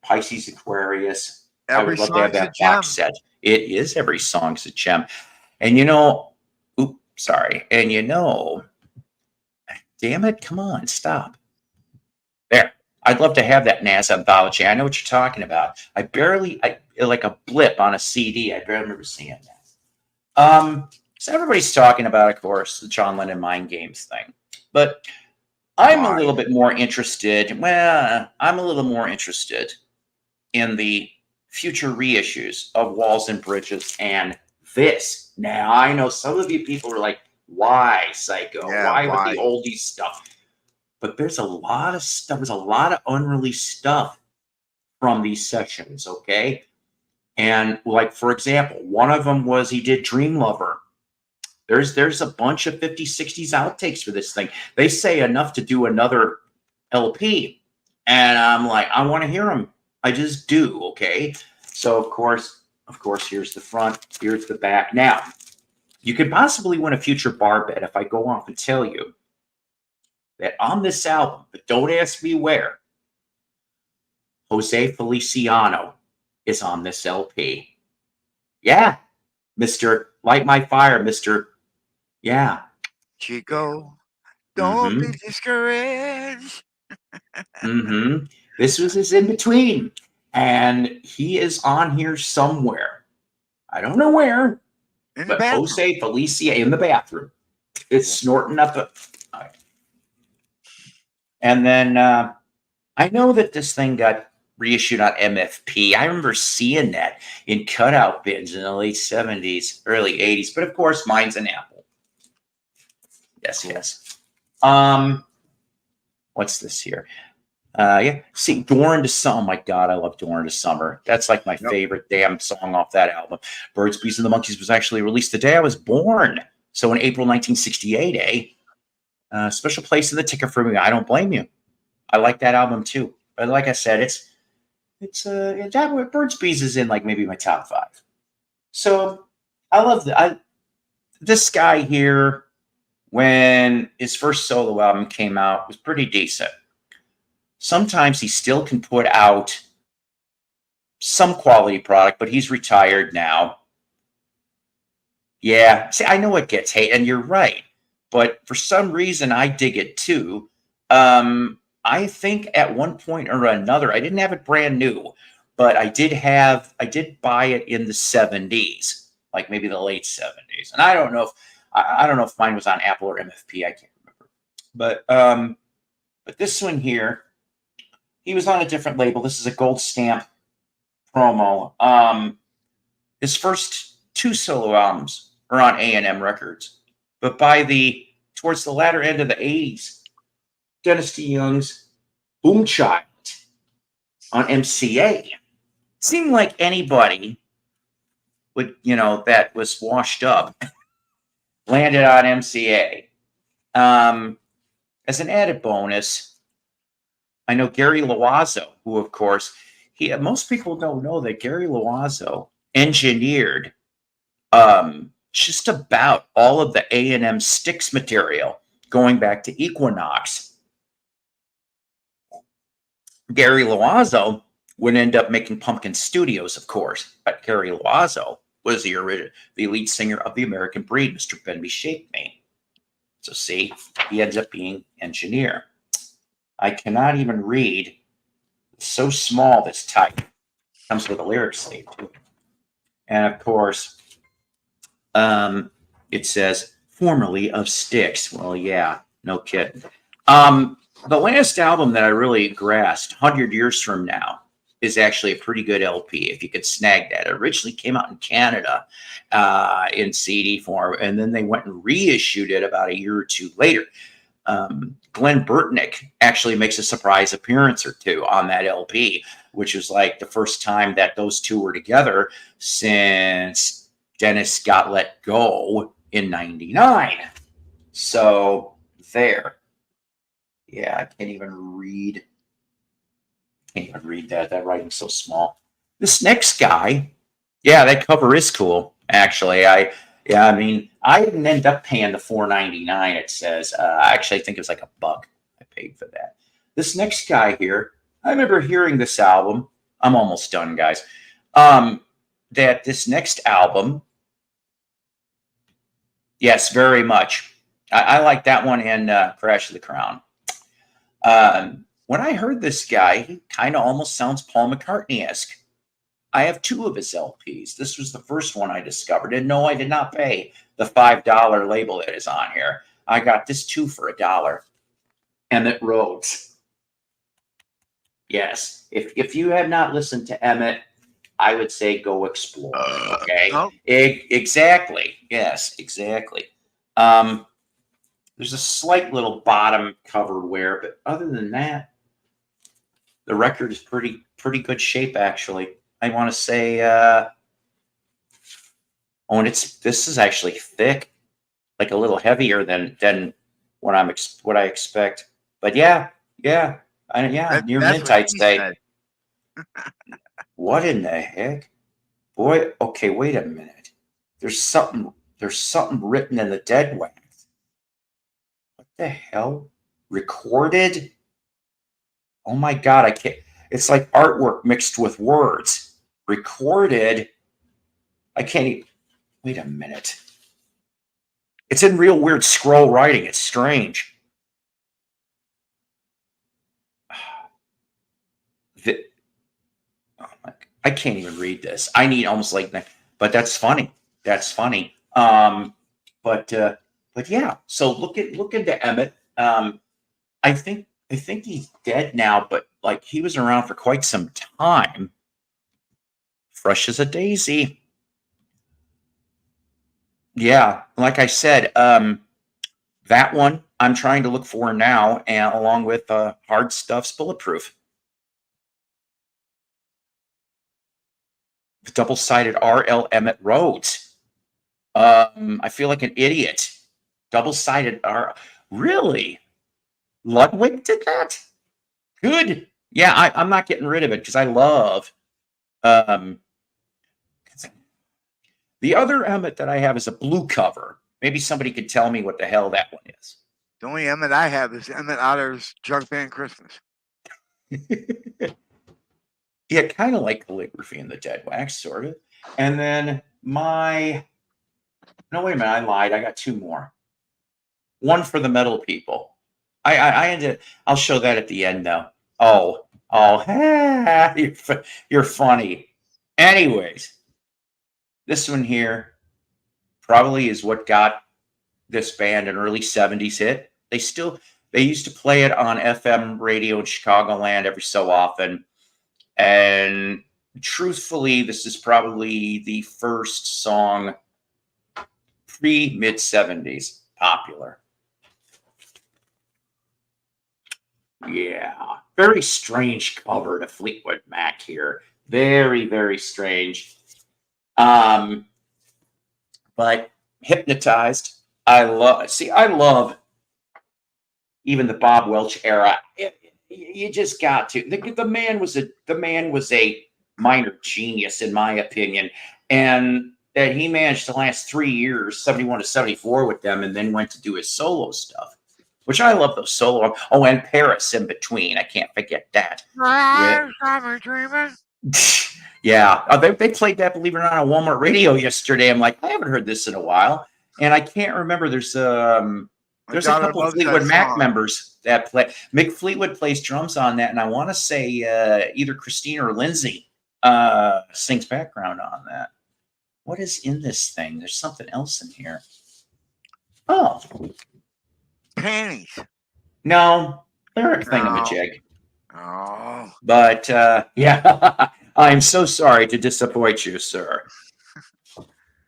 Pisces, Aquarius, I would love to have that box set. It is, every song's a gem. And damn it, come on, stop. There. I'd love to have that Nas anthology. I know what you're talking about. Like a blip on a CD. I barely remember seeing that. So everybody's talking about, of course, the John Lennon Mind Games thing. But I'm a little bit more interested. Well, I'm a little more interested in the future reissues of Walls and Bridges and this. Now, I know some of you people are like, why, Psycho? Why with the oldies stuff? But there's a lot of stuff. There's a lot of unreleased stuff from these sessions, okay? And like, for example, one of them was he did Dream Lover. There's a bunch of 50s, 60s outtakes for this thing. They say enough to do another LP. And I'm like, I want to hear them. I just do, okay? So, of course, here's the front. Here's the back. Now, You could possibly win a future bar bet if I go off and tell you that on this album, but don't ask me where, Jose Feliciano is on this LP. Yeah, Mr. Light My Fire, Mr. Yeah. Chico, don't be discouraged. This was his in between, and he is on here somewhere. I don't know where, but Jose Felicia in the bathroom is snorting up a. And then I know that this thing got reissued on MFP. I remember seeing that in cutout bins in the late 70s, early 80s. But of course, mine's an Apple. Yes. What's this here? Yeah. See, Door into Summer. Oh my God, I love Door into Summer. That's like my favorite damn song off that album. Birds, Bees, and the Monkeys was actually released the day I was born. So in April 1968, special place in the ticker for me. I don't blame you. I like that album too. But like I said, Birds, Bees is in like maybe my top 5. So I love this guy here. When his first solo album came out, was pretty decent. Sometimes he still can put out some quality product, but he's retired now. Yeah, see, I know it gets hate, and you're right. But for some reason, I dig it too. I think at one point or another, I didn't have it brand new, but I did buy it in the 70s, like maybe the late 70s. And I don't know if mine was on Apple or MFP. I can't remember. But this one here, he was on a different label. This is a gold stamp promo. His first 2 solo albums are on A&M Records. But towards the latter end of the 80s, Dennis DeYoung's Boom Child on MCA. Seemed like anybody would, that was washed up landed on MCA. As an added bonus, I know Gary Loazzo, who, of course, most people don't know that Gary Loazzo engineered just about all of the A&M Styx material going back to Equinox. Gary Loazzo would end up making Pumpkin Studios, of course, but Gary Loazzo was the lead singer of the American Breed, Mr. Bend Me, Shake Me. So see, he ends up being engineer. I cannot even read. It's so small, this type. Comes with a lyric sleeve, too. And, of course, it says, formerly of Styx. Well, yeah, no kidding. The last album that I really grasped, 100 Years From Now, is actually a pretty good LP if you could snag that. It originally came out in Canada in CD form, and then they went and reissued it about a year or 2 later. Glenn Burtnick actually makes a surprise appearance or 2 on that LP, which was like the first time that those 2 were together since Dennis got let go in 99. So there. Yeah, I can't even read. That writing's so small. This next guy, yeah, that cover is cool. Actually, I didn't end up paying the $4.99. It says, actually, I think it was like $1 I paid for that. This next guy here, I remember hearing this album. I'm almost done, guys. That this next album, yes, very much. I like that one and Crash of the Crown. When I heard this guy, he kind of almost sounds Paul McCartney-esque. I have 2 of his LPs. This was the first one I discovered. And no, I did not pay the $5 label that is on here. I got this 2 for $1. Emmett Rhodes. Yes. If you have not listened to Emmett, I would say go explore. Okay. Oh. Exactly. Yes, exactly. There's a slight little bottom cover wear, but other than that, the record is pretty good shape, actually. I want to say, this is actually thick, like a little heavier than what I expect. But yeah, near mint, I'd say. What in the heck, boy? Okay, wait a minute. There's something there's something written in the dead wax. What the hell? Recorded? Oh my God, I can't. It's like artwork mixed with words. Recorded. I can't even. Wait a minute. It's in real weird scroll writing. It's strange. Oh my, I can't even read this. I need almost like that. But that's funny. That's funny. But yeah. So look into Emmett. I think he's dead now, but like he was around for quite some time. Fresh as a daisy. Yeah, like I said, that one I'm trying to look for now, and along with Hard Stuff's Bulletproof. The double-sided R.L. Emmett Rhodes. I feel like an idiot. Double-sided R. Really? Ludwig did that? Good. Yeah, I'm not getting rid of it because I love. The other Emmett that I have is a blue cover. Maybe somebody could tell me what the hell that one is. The only Emmett I have is Emmett Otter's Jug Band Christmas. Yeah, kind of like calligraphy in the dead wax, sort of. And then no, wait a minute, I lied. I got two more. One for the metal people. I'll show that at the end, though. Oh, you're funny. Anyways, this one here probably is what got this band an early 70s hit. They used to play it on FM radio in Chicagoland every so often. And truthfully, this is probably the first song pre-mid 70s popular. Yeah, very strange cover to Fleetwood Mac here. Very, very strange. But Hypnotized. I love even the Bob Welch era. You just got to. The man was a minor genius, in my opinion, and that he managed to last 3 years, 71 to 74, with them, and then went to do his solo stuff, which I love those solo. Oh, and Paris in between. I can't forget that. Yeah, they played that, believe it or not, on Walmart radio yesterday. I'm like, I haven't heard this in a while, and I can't remember. There's a couple of Fleetwood Mac members that play. Mick Fleetwood plays drums on that, and I want to say either Christina or Lindsay sings background on that. What is in this thing? There's something else in here. Oh, Panties. No, they're a thingamajig. Oh. But yeah, I'm so sorry to disappoint you, sir.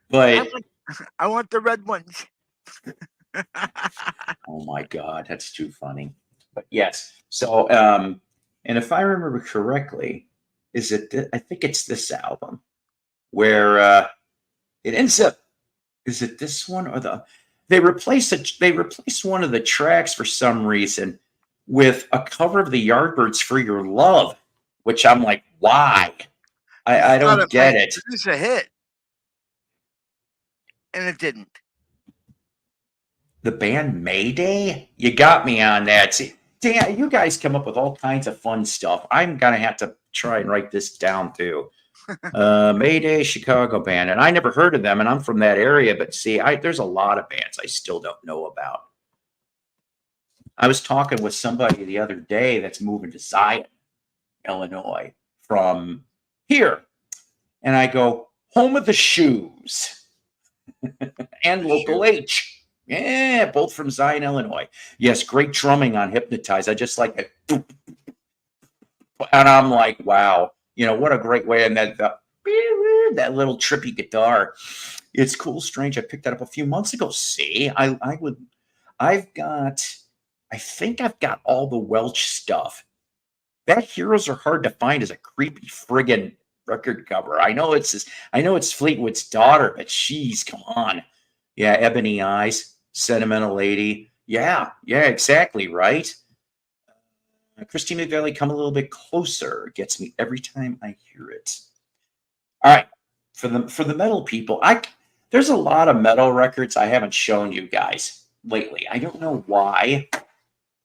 But I want the red ones. Oh my God, that's too funny. But yes, so and if I remember correctly, I think it's this album where it ends up. Is it this one or they replaced one of the tracks for some reason with a cover of the Yardbirds for Your Love, which I'm like, why? I don't get it. It's a hit, and it didn't. The band Mayday? You got me on that. See, Dan, you guys come up with all kinds of fun stuff. I'm gonna have to try and write this down too. Mayday, Chicago band, and I never heard of them, and I'm from that area. But see, there's a lot of bands I still don't know about. I was talking with somebody the other day that's moving to Zion, Illinois, from here, and I go, home of the Shoes, and Local H. Yeah, both from Zion, Illinois. Yes, great drumming on Hypnotize. I just like it. And I'm like, wow, what a great way. And that little trippy guitar. It's cool, strange. I picked that up a few months ago. See, I think I've got all the Welch stuff. That Heroes Are Hard to Find is a creepy friggin' record cover. I know it's Fleetwood's daughter, but she's, come on. Yeah, Ebony Eyes, Sentimental Lady. Yeah, exactly, right? Christine McVeigh, Come a Little Bit Closer, gets me every time I hear it. All right, for the metal people, there's a lot of metal records I haven't shown you guys lately. I don't know why.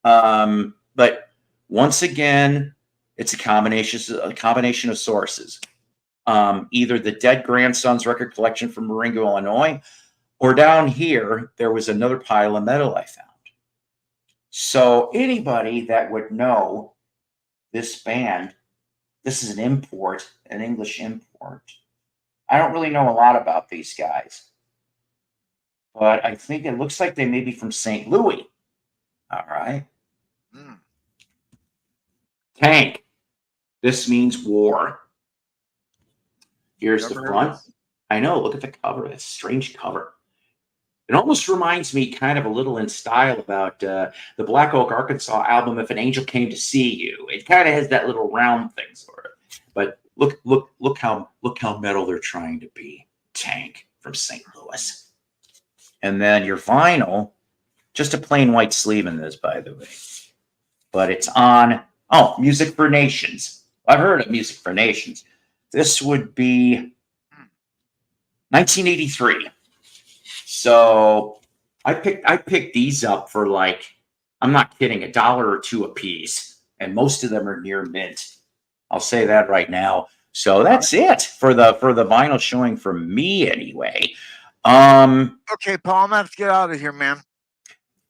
But once again, it's a combination of sources. Either the Dead Grandsons record collection from Marengo, Illinois, or down here, there was another pile of metal I found. So anybody that would know this band, this is an import, an English import. I don't really know a lot about these guys, but I think it looks like they may be from St. Louis. All right. Tank. This means war. Here's the front. I know. Look at the cover. This strange cover. It almost reminds me kind of a little in style about the Black Oak, Arkansas album, If an Angel Came to See You. It kind of has that little round thing sort of. But look how metal they're trying to be. Tank from St. Louis. And then your vinyl, just a plain white sleeve in this, by the way. But it's on, Music for Nations. I've heard of Music for Nations. This would be 1983. So I picked these up for like, I'm not kidding, $1 or $2 a piece. And most of them are near mint. I'll say that right now. So that's it for the vinyl showing from me anyway. Okay, Paul, I'm gonna have to get out of here, man.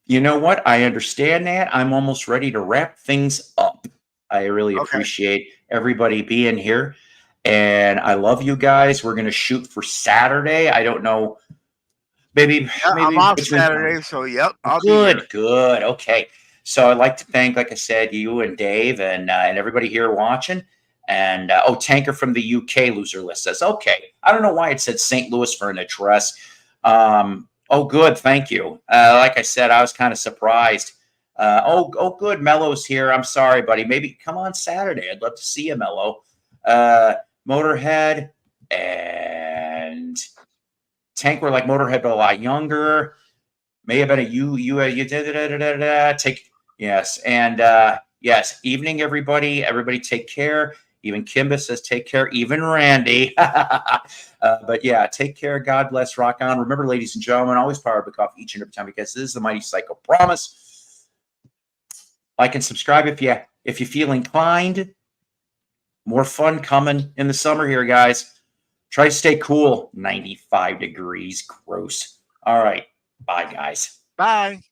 You know what? I understand that. I'm almost ready to wrap things up. I really appreciate everybody being here. And I love you guys. We're gonna shoot for Saturday. I don't know. Maybe I'm off Saturday, so yep. I'll be here. Good. Okay. So I'd like to thank, like I said, you and Dave and everybody here watching. And Tanker from the UK loser list says, okay. I don't know why it said St. Louis for an address. Good. Thank you. Like I said, I was kind of surprised. Good. Mello's here. I'm sorry, buddy. Maybe come on Saturday. I'd love to see you, Mello. Motorhead and Tank were like Motorhead, but a lot younger. May have been yes. And yes, evening, everybody. Everybody take care. Even Kimba says take care. Even Randy. But yeah, take care. God bless. Rock on. Remember, ladies and gentlemen, always power book off each and every time, because this is the Mighty Psycho promise. Like and subscribe if you feel inclined. More fun coming in the summer here, guys. Try to stay cool. 95 degrees. Gross. All right. Bye, guys. Bye.